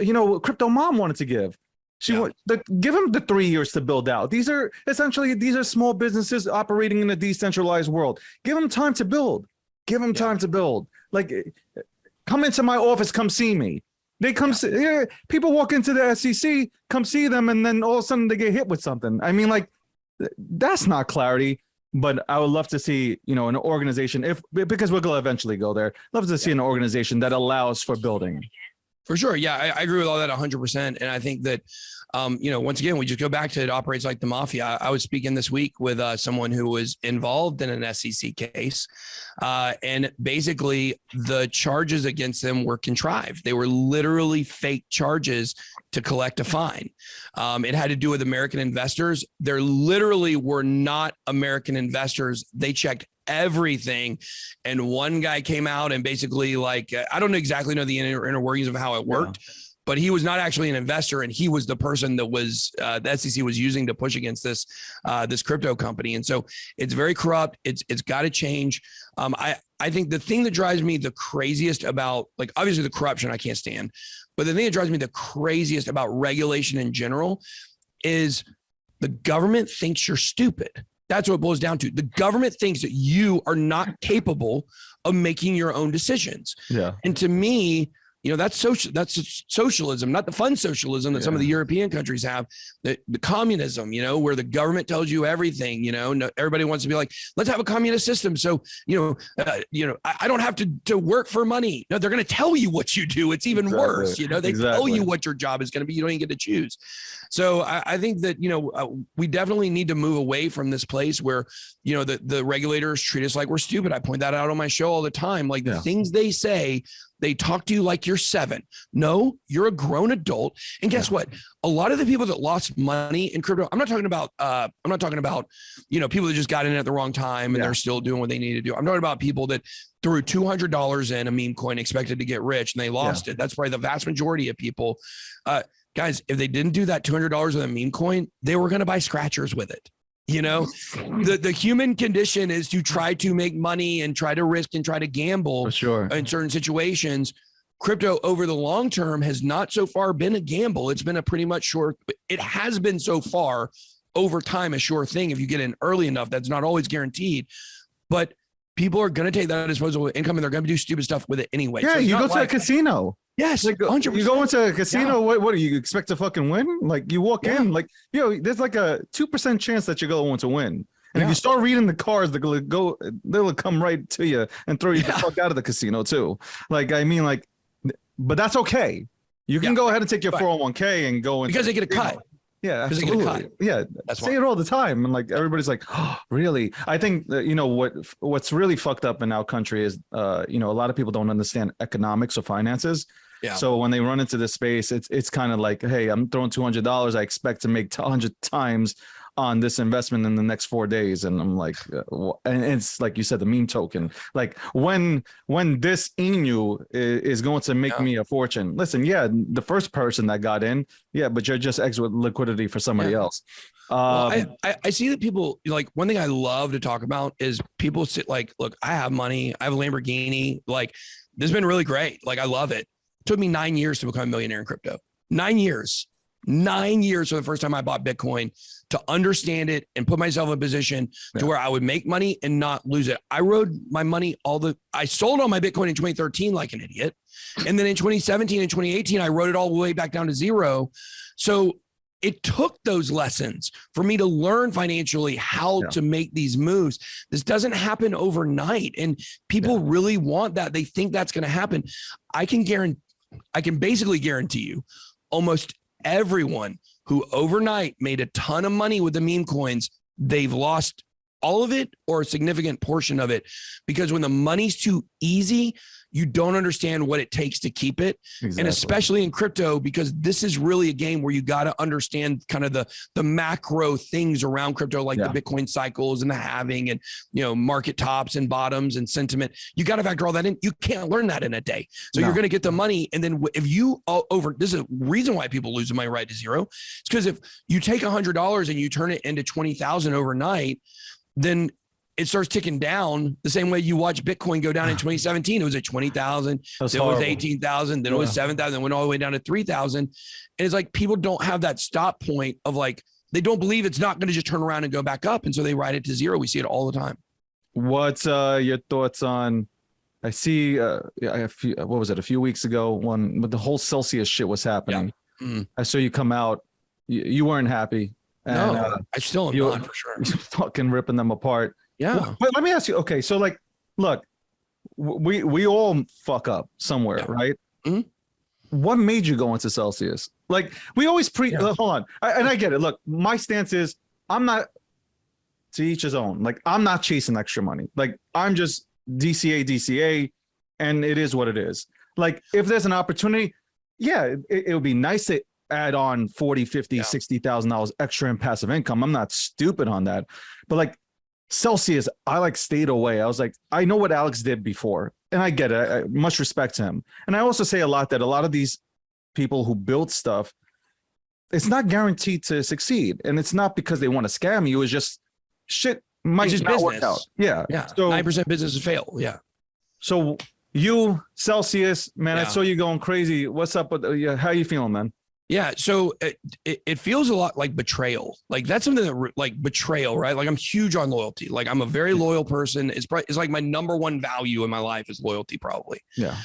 [SPEAKER 1] Crypto Mom wanted to give. Give them the 3 years to build out. These are small businesses operating in a decentralized world. Give them time to build. Time to build. Like, come into my office, come see me. They come see, people walk into the SEC, come see them, and then all of a sudden they get hit with something. I mean, like, that's not clarity. But I would love to see, an organization, because we're going to eventually go there. Love to see an organization that allows for building.
[SPEAKER 2] For sure. Yeah, I agree with all that 100%. And I think that, once again, we just go back to, it operates like the mafia. I was speaking this week with someone who was involved in an SEC case. And basically the charges against them were contrived. They were literally fake charges to collect a fine. It had to do with American investors. There literally were not American investors. They checked everything, and one guy came out and basically, like, I don't exactly know the inner workings of how it worked, but he was not actually an investor, and he was the person that was the SEC was using to push against this crypto company. And so it's very corrupt. It's got to change. I think the thing that drives me the craziest about, like, obviously the corruption I can't stand, but the thing that drives me the craziest about regulation in general is the government thinks you're stupid. That's what it boils down to. The government thinks that you are not capable of making your own decisions. Yeah. And to me, that's socialism, not the fun socialism that some of the European countries have, the communism, where the government tells you everything, everybody wants to be like, let's have a communist system. So, I don't have to work for money. No, they're going to tell you what you do. It's even worse. They tell you what your job is going to be. You don't even get to choose. So I think that, we definitely need to move away from this place where, the regulators treat us like we're stupid. I point that out on my show all the time. Like, the things they say, they talk to you like you're 7. No, you're a grown adult. And guess what? A lot of the people that lost money in crypto, I'm not talking about, people that just got in at the wrong time and they're still doing what they need to do. I'm talking about people that threw $200 in a meme coin, expected to get rich, and they lost it. That's probably the vast majority of people. Guys, if they didn't do that $200 with a meme coin, they were going to buy scratchers with it. The human condition is to try to make money and try to risk and try to gamble in certain situations. Crypto over the long term has not so far been a gamble. It's been a pretty much sure. It has been so far over time a sure thing. If you get in early enough, that's not always guaranteed, but people are going to take that disposable income and they're going to do stupid stuff with it anyway.
[SPEAKER 1] Yeah, so you go to a casino.
[SPEAKER 2] Yes,
[SPEAKER 1] like, 100%. You go into a casino. What do you expect to fucking win? Like, you walk in, like, there's like a 2% chance that you're going to win. And if you start reading the cards, they'll come right to you and throw you the fuck out of the casino too. Like, I mean, like, but that's okay. You can go ahead and take your 401k and go in
[SPEAKER 2] because they get a cut.
[SPEAKER 1] Yeah, absolutely. Yeah, that's say it all the time, and like everybody's like, "Oh, really?" I think that, what's really fucked up in our country is, a lot of people don't understand economics or finances. Yeah. So when they run into this space, it's kind of like, hey, I'm throwing $200. I expect to make 100 times on this investment in the next 4 days, and I'm like, and it's like you said, the meme token. Like, when this Inu is going to make me a fortune. Listen, the first person that got in, but you're just exit liquidity for somebody else.
[SPEAKER 2] Well, I see that people, like, one thing I love to talk about is people sit like, look, I have money, I have a Lamborghini, like, this has been really great, like, I love it. It took me 9 years to become a millionaire in crypto. 9 years. 9 years for the first time I bought Bitcoin to understand it and put myself in a position to where I would make money and not lose it. I rode my money I sold all my Bitcoin in 2013 like an idiot. And then in 2017 and 2018, I rode it all the way back down to zero. So it took those lessons for me to learn financially how to make these moves. This doesn't happen overnight. And people really want that. They think that's going to happen. I can basically guarantee you almost everyone who overnight made a ton of money with the meme coins, they've lost all of it or a significant portion of it, because when the money's too easy, you don't understand what it takes to keep it. Exactly. And especially in crypto, because this is really a game where you got to understand kind of the macro things around crypto, like the Bitcoin cycles and the halving and, market tops and bottoms and sentiment. You got to factor all that in. You can't learn that in a day. So you're going to get the money. And then if you this is a reason why people lose the money right to zero. It's because if you take $100 and you turn it into 20,000 overnight, then it starts ticking down the same way you watch Bitcoin go down in 2017. It was at 20,000, then it was 18,000, then it was 7,000, then went all the way down to 3,000. And it's like, people don't have that stop point of like, they don't believe it's not going to just turn around and go back up. And so they ride it to zero. We see it all the time. What's
[SPEAKER 1] your thoughts on, I see, what was it, a few weeks ago when the whole Celsius shit was happening. I saw you come out, you weren't happy. And,
[SPEAKER 2] no, I still am not, for sure.
[SPEAKER 1] You're fucking ripping them apart. Yeah. But let me ask you, okay, so like, look, we all fuck up somewhere, right? Mm-hmm. What made you go into Celsius? Like, we always hold on. I get it. Look, my stance is I'm not, to each his own. Like, I'm not chasing extra money. Like, I'm just DCA, and it is what it is. Like, if there's an opportunity, it would be nice to add on $40,000, $50,000, $60,000 extra in passive income. I'm not stupid on that. But like Celsius, I stayed away. I was like, I know what Alex did before, and I get it. I much respect to him. And I also say a lot of these people who build stuff, it's not guaranteed to succeed. And it's not because they want to scam you. It's just shit might not work out. Yeah.
[SPEAKER 2] So 9% businesses fail. Yeah.
[SPEAKER 1] So you, Celsius, man, I saw you going crazy. What's up with how you feeling, man?
[SPEAKER 2] Yeah. So it feels a lot like betrayal. Like that's something that like betrayal, right? Like I'm huge on loyalty. Like I'm a very loyal person. It's like my number one value in my life is loyalty, probably. Yeah.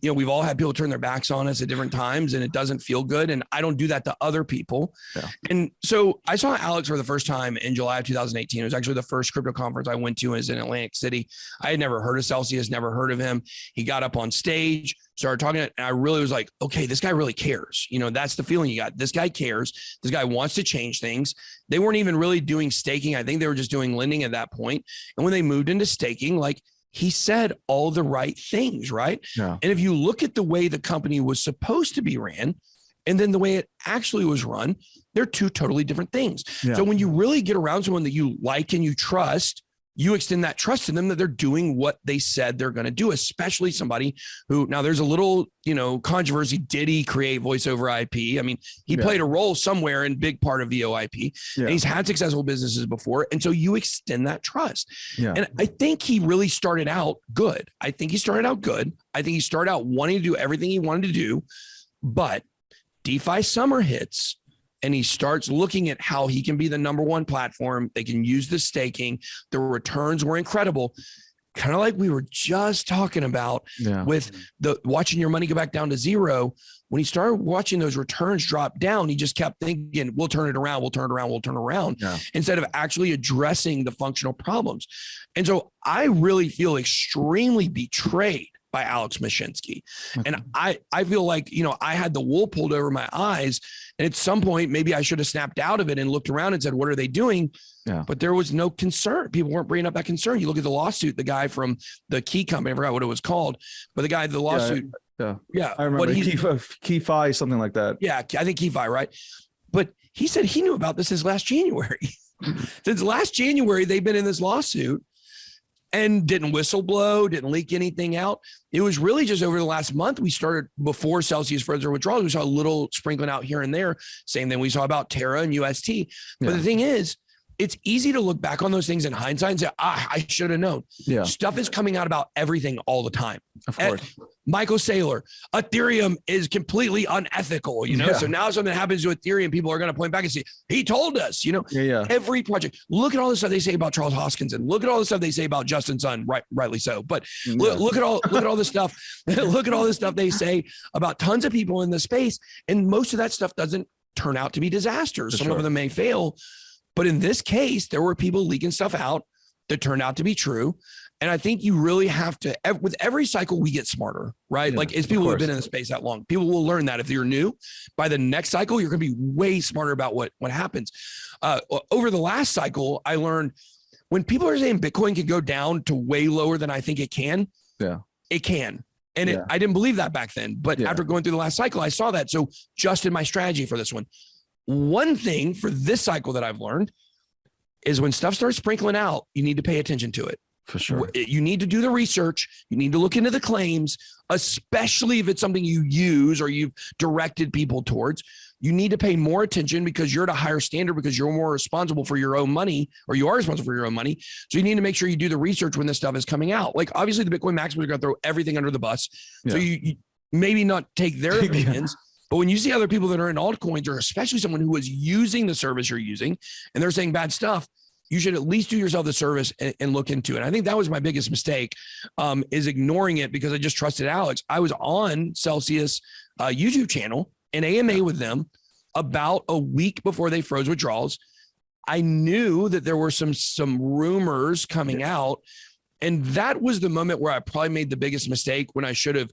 [SPEAKER 2] We've all had people turn their backs on us at different times and it doesn't feel good. And I don't do that to other people. Yeah. And so I saw Alex for the first time in July of 2018. It was actually the first crypto conference I went to. It was in Atlantic City. I had never heard of Celsius, never heard of him. He got up on stage, started talking, and I really was like, okay, this guy really cares. That's the feeling you got. This guy cares. This guy wants to change things. They weren't even really doing staking. I think they were just doing lending at that point. And when they moved into staking, like he said all the right things, right? Yeah. And if you look at the way the company was supposed to be ran, and then the way it actually was run, they're two totally different things. Yeah. So when you really get around someone that you like and you trust, you extend that trust to them that they're doing what they said they're going to do, especially somebody who, now there's a little, controversy. Did he create voice over IP? I mean, he played a role somewhere in big part of VoIP, and he's had successful businesses before. And so you extend that trust. Yeah. And I think he really started out good. I think he started out wanting to do everything he wanted to do, but DeFi summer hits. And he starts looking at how he can be the number one platform. They can use the staking. The returns were incredible. Kind of like we were just talking about with the watching your money go back down to zero. When he started watching those returns drop down, he just kept thinking, we'll turn it around, instead of actually addressing the functional problems. And so I really feel extremely betrayed by Alex Mashinsky. And I feel like, I had the wool pulled over my eyes. And at some point, maybe I should have snapped out of it and looked around and said, what are they doing? Yeah. But there was no concern. People weren't bringing up that concern. You look at the lawsuit, the guy from the key company, I forgot what it was called, but the guy, the lawsuit. Yeah.
[SPEAKER 1] I remember KeyFi, something like that.
[SPEAKER 2] Yeah. I think KeyFi, right? But he said he knew about this since last January. Since last January, they've been in this lawsuit. And didn't whistleblow, didn't leak anything out. It was really just over the last month, we started before Celsius further withdrawals. We saw a little sprinkling out here and there. Same thing we saw about Terra and UST. But the thing is, it's easy to look back on those things in hindsight and say, I should have known.
[SPEAKER 3] Yeah.
[SPEAKER 2] Stuff is coming out about everything all the time.
[SPEAKER 3] Of course.
[SPEAKER 2] Michael Saylor, Ethereum is completely unethical, you know?
[SPEAKER 3] Yeah.
[SPEAKER 2] So now something happens to Ethereum, people are going to point back and say, he told us, you know, every project, look at all the stuff they say about Charles Hoskinson, look at all the stuff they say about Justin Sun, rightly so. But look at all the stuff, look at all the stuff they say about tons of people in the space. And most of that stuff doesn't turn out to be disasters. Some of them may fail. But in this case, there were people leaking stuff out that turned out to be true. And I think you really have to, with every cycle, we get smarter, right? Like as people who have been in the space that long, people will learn that if you're new, by the next cycle, you're going to be way smarter about what happens. Over the last cycle, I learned when people are saying Bitcoin can go down to way lower than I think it can, it can. And I didn't believe that back then. But after going through the last cycle, I saw that. So adjusted my strategy for this one. One thing for this cycle that I've learned is when stuff starts sprinkling out, you need to pay attention to it.
[SPEAKER 3] For sure.
[SPEAKER 2] You need to do the research. You need to look into the claims, especially if it's something you use or you've directed people towards. You need to pay more attention because you're at a higher standard because you're more responsible for your own money, or you are responsible for your own money. So you need to make sure you do the research when this stuff is coming out. Like obviously the Bitcoin Maximus are going to throw everything under the bus. So you maybe not take their opinions. But when you see other people that are in altcoins, or especially someone who is using the service you're using, and they're saying bad stuff, you should at least do yourself the service and look into it. And I think that was my biggest mistake, is ignoring it because I just trusted Alex. I was on Celsius YouTube channel, an AMA with them about a week before they froze withdrawals. I knew that there were some rumors coming out, and that was the moment where I probably made the biggest mistake when I should have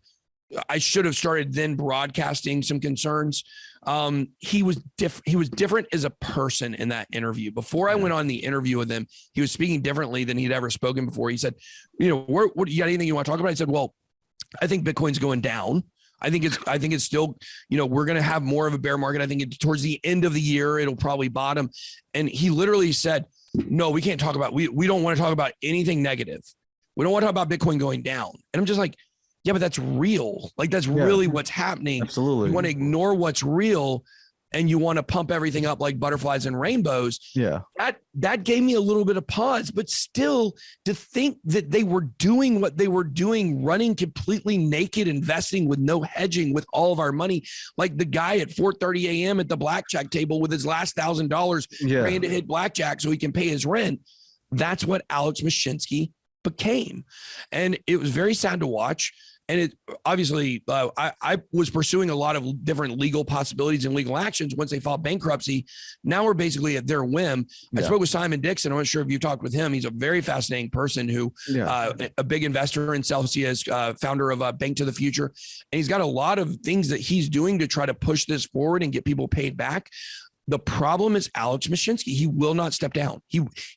[SPEAKER 2] started then broadcasting some concerns. He was different as a person in that interview. Before I went on the interview with him, he was speaking differently than he'd ever spoken before. He said, you know, what you got anything you want to talk about? I said, well, I think Bitcoin's going down. I think it's still, you know, we're going to have more of a bear market. I think towards the end of the year, it'll probably bottom. And he literally said, no, we can't talk about, we don't want to talk about anything negative. We don't want to talk about Bitcoin going down. And I'm just like, yeah, but that's real. Like that's really what's happening.
[SPEAKER 3] Absolutely.
[SPEAKER 2] You want to ignore what's real and you want to pump everything up like butterflies and rainbows.
[SPEAKER 3] Yeah.
[SPEAKER 2] That gave me a little bit of pause, but still to think that they were doing what they were doing, running completely naked, investing with no hedging with all of our money. Like the guy at 4:30 a.m. at the blackjack table with his last $1,000 praying to hit blackjack so he can pay his rent. That's what Alex Mashinsky became. And it was very sad to watch. And it obviously, I was pursuing a lot of different legal possibilities and legal actions once they filed bankruptcy. Now we're basically at their whim. I spoke with Simon Dixon. I'm not sure if you talked with him. He's a very fascinating person who, a big investor in Celsius, founder of Bank to the Future. And he's got a lot of things that he's doing to try to push this forward and get people paid back. The problem is Alex Mashinsky. He will not step down.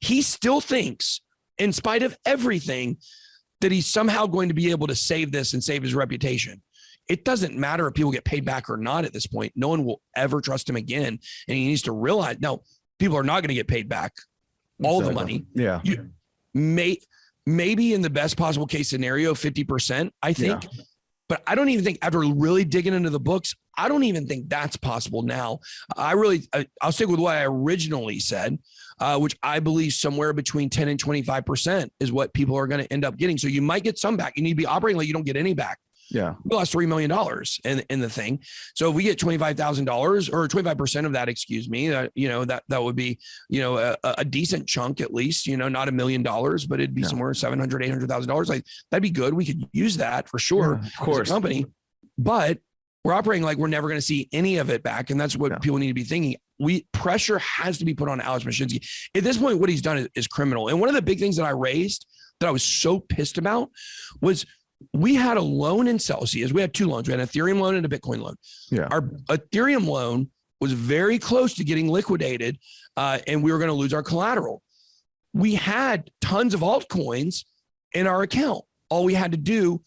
[SPEAKER 2] He still thinks, in spite of everything, that he's somehow going to be able to save this and save his reputation. It doesn't matter if people get paid back or not at this point. No one will ever trust him again. And he needs to realize, no, people are not going to get paid back all the money.
[SPEAKER 3] Yeah.
[SPEAKER 2] You maybe in the best possible case scenario, 50%, I think. Yeah. But I don't even think, after really digging into the books, I don't even think that's possible now. I'll stick with what I originally said, which I believe somewhere between 10 and 25% is what people are going to end up getting. So you might get some back. You need to be operating like you don't get any back.
[SPEAKER 3] Yeah.
[SPEAKER 2] We lost $3 million in the thing. So if we get $25,000 or 25% of that, excuse me, that would be, a decent chunk at least, not $1 million, but it'd be somewhere $700,000, $800,000. Like that'd be good. We could use that for sure.
[SPEAKER 3] Of course.
[SPEAKER 2] As a company, but we're operating like we're never going to see any of it back. And that's what people need to be thinking. Pressure has to be put on Alex Mashinsky. At this point, what he's done is criminal. And one of the big things that I raised that I was so pissed about was we had a loan in Celsius. We had two loans. We had an Ethereum loan and a Bitcoin loan. Yeah. Our Ethereum loan was very close to getting liquidated, and we were going to lose our collateral. We had tons of altcoins in our account. All we had to do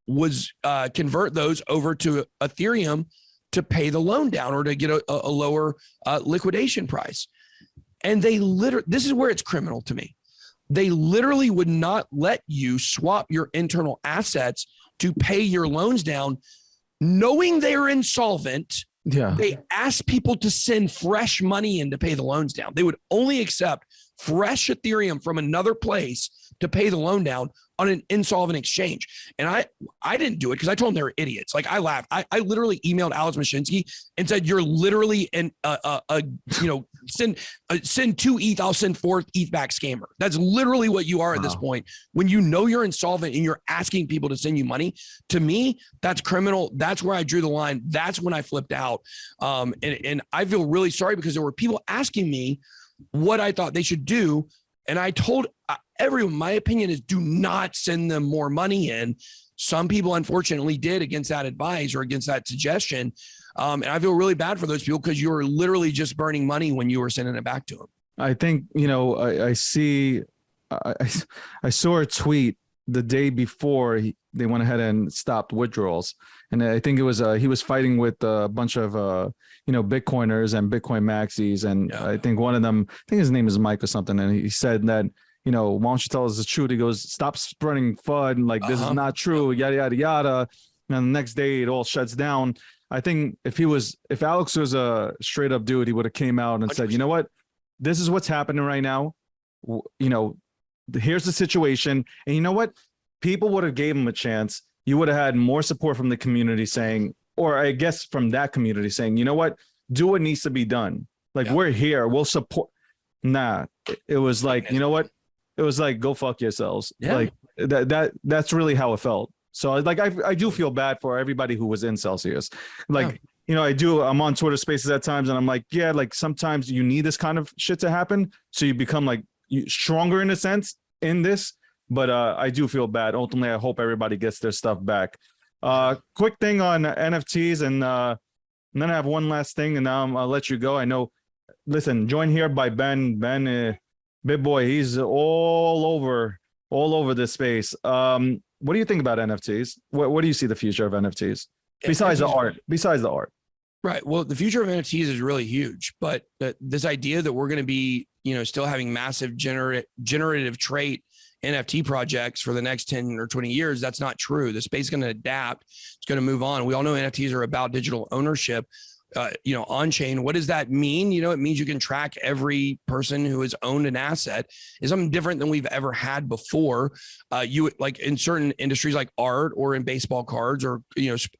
[SPEAKER 2] was convert those over to Ethereum to pay the loan down or to get a lower liquidation price. And this is where it's criminal to me. They literally would not let you swap your internal assets to pay your loans down, knowing they're insolvent. Yeah. They asked people to send fresh money in to pay the loans down. They would only accept fresh Ethereum from another place to pay the loan down on an insolvent exchange. And I didn't do it because I told them they were idiots. Like I laughed. I literally emailed Alex Mashinsky and said, you're literally send 2 ETH, I'll send 4 ETH back scammer. That's literally what you are at this point. When you know you're insolvent and you're asking people to send you money, to me, that's criminal. That's where I drew the line. That's when I flipped out. And I feel really sorry because there were people asking me what I thought they should do. And I told everyone, my opinion is do not send them more money in. Some people unfortunately did against that advice or against that suggestion. And I feel really bad for those people because you were literally just burning money when you were sending it back to them.
[SPEAKER 1] I think, I saw a tweet the day before they went ahead and stopped withdrawals. And I think it was, he was fighting with a bunch of, Bitcoiners and Bitcoin maxis. And I think one of them, I think his name is Mike or something. And he said that, why don't you tell us the truth? He goes, stop spreading FUD. Like, this is not true, yada, yada, yada. And the next day it all shuts down. I think if Alex was a straight up dude, he would have came out and 100%. Said, you know what, this is what's happening right now. Here's the situation. And you know what? People would have gave him a chance. You would have had more support from the community saying, or I guess from that community saying, you know what, do what needs to be done. Like, we're here, we'll support. Nah, it was like, you know what? It was like, go fuck yourselves. Yeah. Like that's really how it felt. So like, I do feel bad for everybody who was in Celsius. Like, I'm on Twitter Spaces at times and I'm like, yeah, like sometimes you need this kind of shit to happen. So you become like stronger in a sense in this, but I do feel bad. Ultimately, I hope everybody gets their stuff back. Quick thing on NFTs and then I have one last thing and now I'll let you go. I know, listen, joined here by Ben, BitBoy, he's all over this space. What do you think about NFTs? What do you see the future of NFTs besides the art?
[SPEAKER 2] Right. Well, the future of NFTs is really huge, but this idea that we're going to be, still having massive generative trait NFT projects for the next 10 or 20 years, that's not true. The space is going to adapt. It's going to move on. We all know NFTs are about digital ownership. On chain. What does that mean? It means you can track every person who has owned an asset. Is something different than we've ever had before. You like in certain industries like art or in baseball cards or,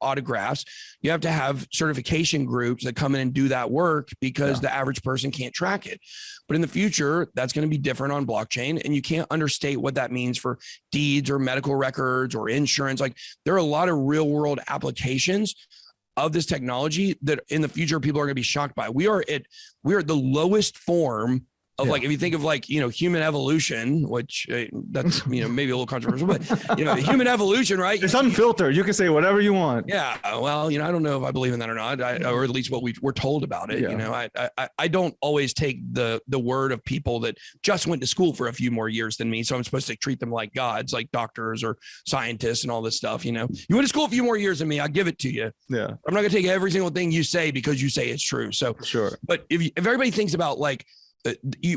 [SPEAKER 2] autographs, you have to have certification groups that come in and do that work because the average person can't track it. But in the future, that's going to be different on blockchain, and you can't understate what that means for deeds or medical records or insurance. Like there are a lot of real world applications of this technology that in the future people are going to be shocked by. We are at the lowest form of like, if you think of like, human evolution, which that's, maybe a little controversial, but human evolution, right?
[SPEAKER 1] It's unfiltered. You can say whatever you want.
[SPEAKER 2] Yeah. Well, I don't know if I believe in that or not, or at least what we're told about it. I don't always take the word of people that just went to school for a few more years than me. So I'm supposed to treat them like gods, like doctors or scientists and all this stuff. You went to school a few more years than me. I'll give it to you. Yeah. I'm not gonna take every single thing you say because you say it's true. So
[SPEAKER 1] sure.
[SPEAKER 2] But if everybody thinks about like,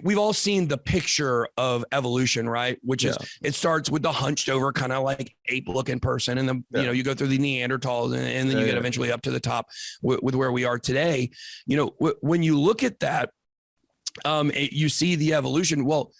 [SPEAKER 2] we've all seen the picture of evolution, right? Which is, it starts with the hunched over kind of like ape looking person. And then, you go through the Neanderthals and then you get eventually up to the top with where we are today. When you look at that, you see the evolution. Well,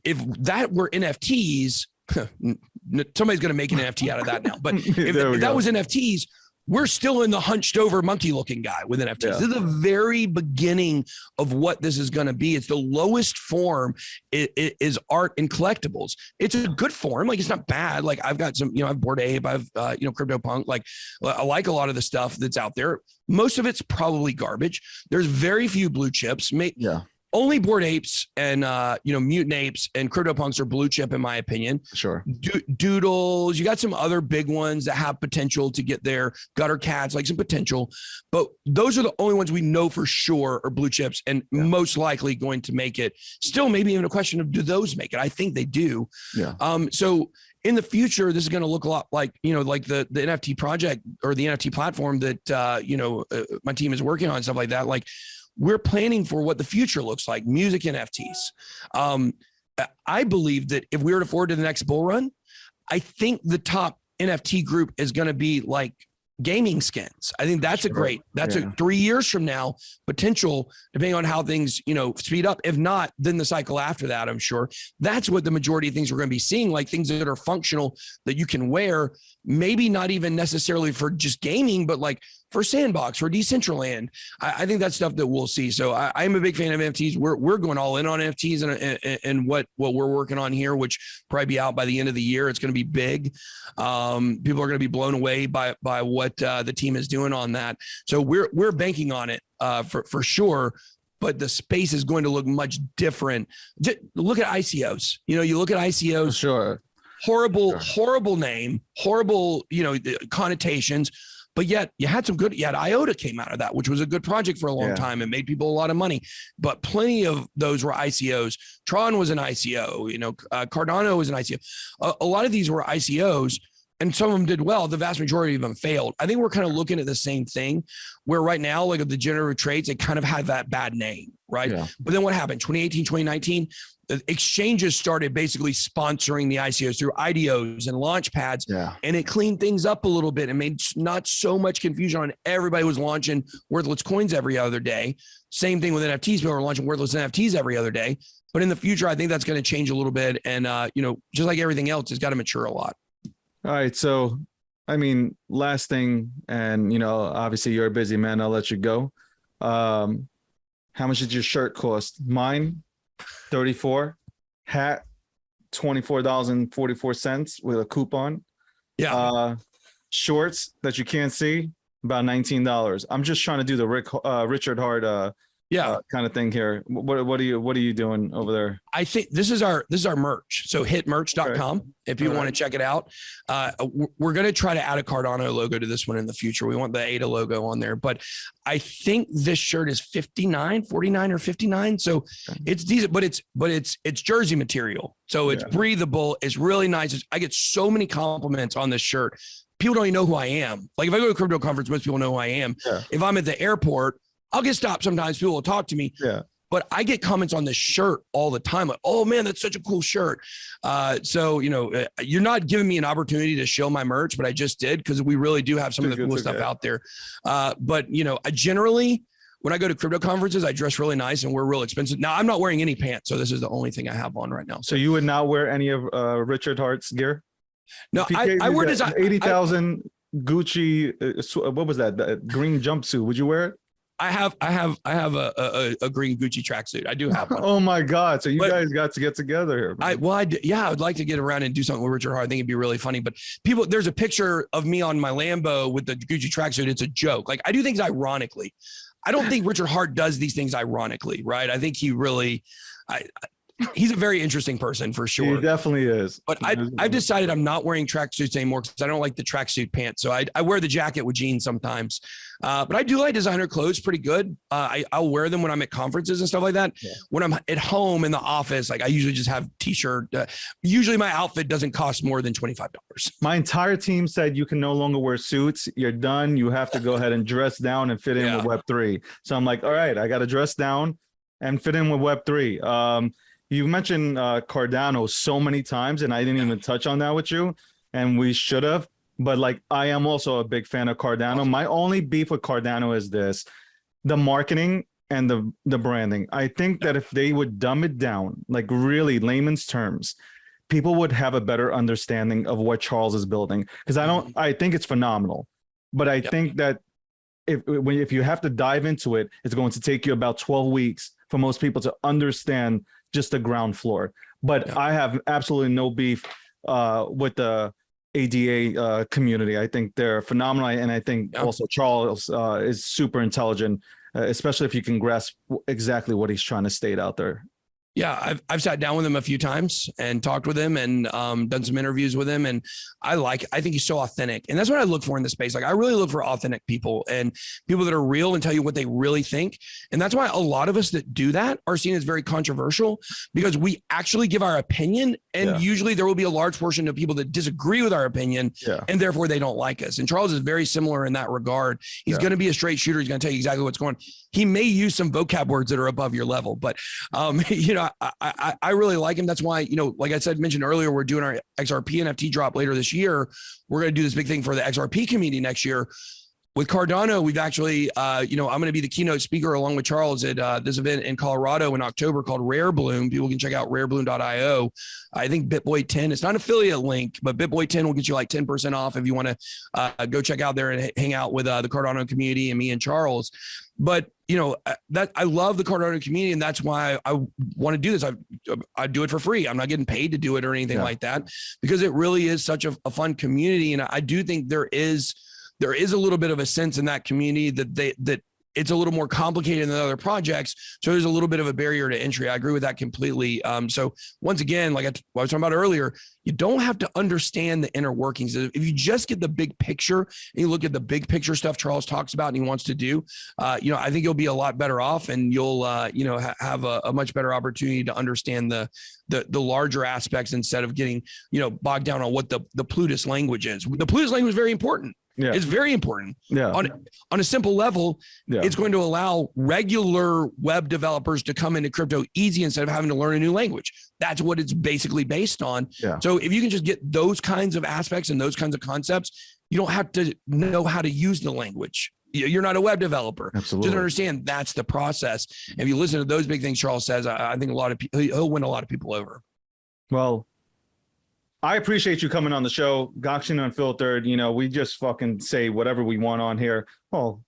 [SPEAKER 2] if that were NFTs, somebody's going to make an NFT out of that now. But if that was NFTs, we're still in the hunched over monkey looking guy with NFTs. This is the very beginning of what this is going to be. It's the lowest form is art and collectibles. It's a good form. Like it's not bad. Like I've got some, I have Bored Ape, I've, CryptoPunk. Like I like a lot of the stuff that's out there. Most of it's probably garbage. There's very few blue chips. Only Bored Apes and, Mutant Apes and CryptoPunks are blue chip, in my opinion.
[SPEAKER 1] Sure.
[SPEAKER 2] Doodles, you got some other big ones that have potential to get there. Gutter Cats, like some potential. But those are the only ones we know for sure are blue chips and most likely going to make it. Still, maybe even a question of, do those make it? I think they do. Yeah. So in the future, this is going to look a lot like, like the NFT project or the NFT platform that, my team is working on, stuff like that. Like, we're planning for what the future looks like, music NFTs. I believe that if we were to forward to the next bull run, I think the top NFT group is going to be like gaming skins. I think that's that's a 3 years from now potential, depending on how things, speed up. If not, then the cycle after that, I'm sure that's what the majority of things we're going to be seeing, like things that are functional that you can wear, maybe not even necessarily for just gaming, but like for Sandbox, for Decentraland. I think that's stuff that we'll see. So I'm a big fan of NFTs. We're going all in on NFTs and what we're working on here, which probably be out by the end of the year. It's going to be big. People are going to be blown away by what the team is doing on that. So we're banking on it for sure. But the space is going to look much different. Just look at ICOs. You look at ICOs.
[SPEAKER 1] Sure.
[SPEAKER 2] Horrible name, horrible, connotations. But yet you had some good, IOTA came out of that, which was a good project for a long time and made people a lot of money. But plenty of those were ICOs. Tron was an ICO, Cardano was an ICO. A lot of these were ICOs, and some of them did well. The vast majority of them failed. I think we're kind of looking at the same thing, where right now, like the generative trades, they kind of had that bad name, right? Yeah. But then what happened? 2018, 2019, the exchanges started basically sponsoring the ICOs through IDOs and launch pads, and it cleaned things up a little bit and made not so much confusion on everybody was launching worthless coins every other day. Same thing with NFTs. People are launching worthless NFTs every other day. But in the future, I think that's going to change a little bit. And, just like everything else, it's got to mature a lot.
[SPEAKER 1] All right. So, last thing, and, obviously you're a busy man. I'll let you go. How much did your shirt cost? Mine, 34. Hat, $24.44 with a coupon. Yeah. Shorts that you can't see, about $19. I'm just trying to do the Richard Hart kind of thing here. What are you doing over there?
[SPEAKER 2] I think this is our merch. So hit merch.com if you want to check it out. We're going to try to add a Cardano logo to this one in the future. We want the ADA logo on there, but I think this shirt is 49 or 59. So it's decent, but it's jersey material. So it's breathable. It's really nice. I get so many compliments on this shirt. People don't even know who I am. Like if I go to a crypto conference, most people know who I am. Yeah. If I'm at the airport, I'll get stopped sometimes. People will talk to me. Yeah. But I get comments on this shirt all the time. Like, oh man, that's such a cool shirt. So, you're not giving me an opportunity to show my merch, but I just did because we really do have some of the cool stuff out there. But I generally, when I go to crypto conferences, I dress really nice and we're real expensive. Now I'm not wearing any pants. So this is the only thing I have on right now.
[SPEAKER 1] So you would not wear any of Richard Hart's gear?
[SPEAKER 2] No, I wear design.
[SPEAKER 1] 80,000 Gucci. What was that? The green jumpsuit. Would you wear it?
[SPEAKER 2] I have a green Gucci tracksuit. I do have one.
[SPEAKER 1] Oh my God. So you guys got to get together here.
[SPEAKER 2] I would like to get around and do something with Richard Hart. I think it'd be really funny, but there's a picture of me on my Lambo with the Gucci tracksuit. It's a joke. Like I do things ironically. I don't think Richard Hart does these things ironically, right? I think he really, he's a very interesting person for sure.
[SPEAKER 1] He definitely is.
[SPEAKER 2] But I've decided I'm not wearing tracksuits anymore because I don't like the tracksuit pants. So I wear the jacket with jeans sometimes. But I do like designer clothes pretty good. I'll wear them when I'm at conferences and stuff like that. Yeah. When I'm at home in the office, like I usually just have t-shirt. Usually my outfit doesn't cost more than $25.
[SPEAKER 1] My entire team said you can no longer wear suits. You're done. You have to go ahead and dress down and fit in with Web3. So I'm like, all right, I got to dress down and fit in with Web3. You mentioned Cardano so many times, and I didn't even touch on that with you, and we should have. But like, I am also a big fan of Cardano. Awesome. My only beef with Cardano is the marketing and the branding. I think that if they would dumb it down, like really layman's terms, people would have a better understanding of what Charles is building. Because I think it's phenomenal, but I think that if you have to dive into it, it's going to take you about 12 weeks for most people to understand just the ground floor. But I have absolutely no beef with the ADA community. I think they're phenomenal. And I think also Charles is super intelligent, especially if you can grasp exactly what he's trying to state out there.
[SPEAKER 2] Yeah, I've sat down with him a few times and talked with him and done some interviews with him. And I think he's so authentic. And that's what I look for in the space. Like I really look for authentic people and people that are real and tell you what they really think. And that's why a lot of us that do that are seen as very controversial because we actually give our opinion. And usually there will be a large portion of people that disagree with our opinion and therefore they don't like us. And Charles is very similar in that regard. He's going to be a straight shooter. He's going to tell you exactly what's going on. He may use some vocab words that are above your level, but I really like him. That's why, you know, like I said, mentioned earlier, we're doing our XRP NFT drop later this year. We're going to do this big thing for the XRP community next year. With Cardano, we've actually, you know, I'm going to be the keynote speaker along with Charles at this event in Colorado in October called Rare Bloom. People can check out rarebloom.io. I think BitBoy 10, it's not an affiliate link, but BitBoy 10 will get you like 10% off if you want to go check out there and hang out with the Cardano community and me and Charles. But, you know, that I love the Cardano community, and that's why I want to do this. I do it for free. I'm not getting paid to do it or anything like that, because it really is such a fun community. And I do think there is a little bit of a sense in that community that it's a little more complicated than other projects. So there's a little bit of a barrier to entry. I agree with that completely. So once again, like I was talking about earlier, you don't have to understand the inner workings. If you just get the big picture and you look at the big picture stuff Charles talks about and he wants to do, you know, I think you'll be a lot better off, and you'll, you know, have a much better opportunity to understand the larger aspects instead of getting, you know, bogged down on what the Plutus language is. The Plutus language is very important. Yeah. It's very important. Yeah. On a simple level, it's going to allow regular web developers to come into crypto easy instead of having to learn a new language. That's what it's basically based on. Yeah. So if you can just get those kinds of aspects and those kinds of concepts, you don't have to know how to use the language. You're not a web developer. Absolutely. Just understand that's the process. If you listen to those big things Charles says, I think a lot of people, he'll win a lot of people over.
[SPEAKER 1] Well, I appreciate you coming on the show. Gokhshtein Unfiltered, you know, we just fucking say whatever we want on here. Well,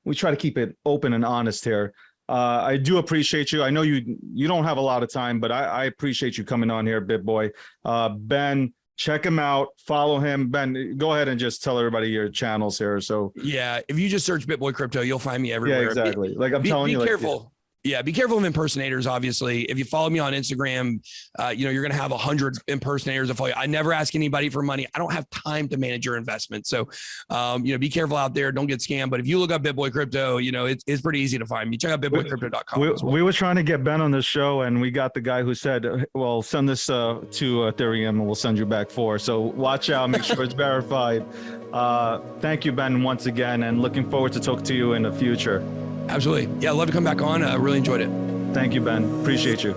[SPEAKER 1] we try to keep it open and honest here. I do appreciate you. I know you don't have a lot of time, but I appreciate you coming on here, BitBoy. Ben, check him out, follow him. Ben, go ahead and just tell everybody your channels here. So yeah,
[SPEAKER 2] if you just search BitBoy Crypto, you'll find me everywhere.
[SPEAKER 1] Yeah, exactly. Like I'm telling you,
[SPEAKER 2] be careful. Yeah, be careful of impersonators, obviously. If you follow me on Instagram, you know, you're going to have 100 impersonators that follow you. I never ask anybody for money. I don't have time to manage your investment. So, you know, be careful out there. Don't get scammed. But if you look up BitBoy Crypto, you know, it's pretty easy to find me. Check out bitboycrypto.com.
[SPEAKER 1] We were trying to get Ben on this show, and we got the guy who said, well, send this to Ethereum and we'll send you back 4. So watch out. Make sure it's verified. Thank you, Ben, once again, and looking forward to talk to you in the future.
[SPEAKER 2] Absolutely. Yeah, I'd love to come back on. I really enjoyed it.
[SPEAKER 1] Thank you, Ben. Appreciate you.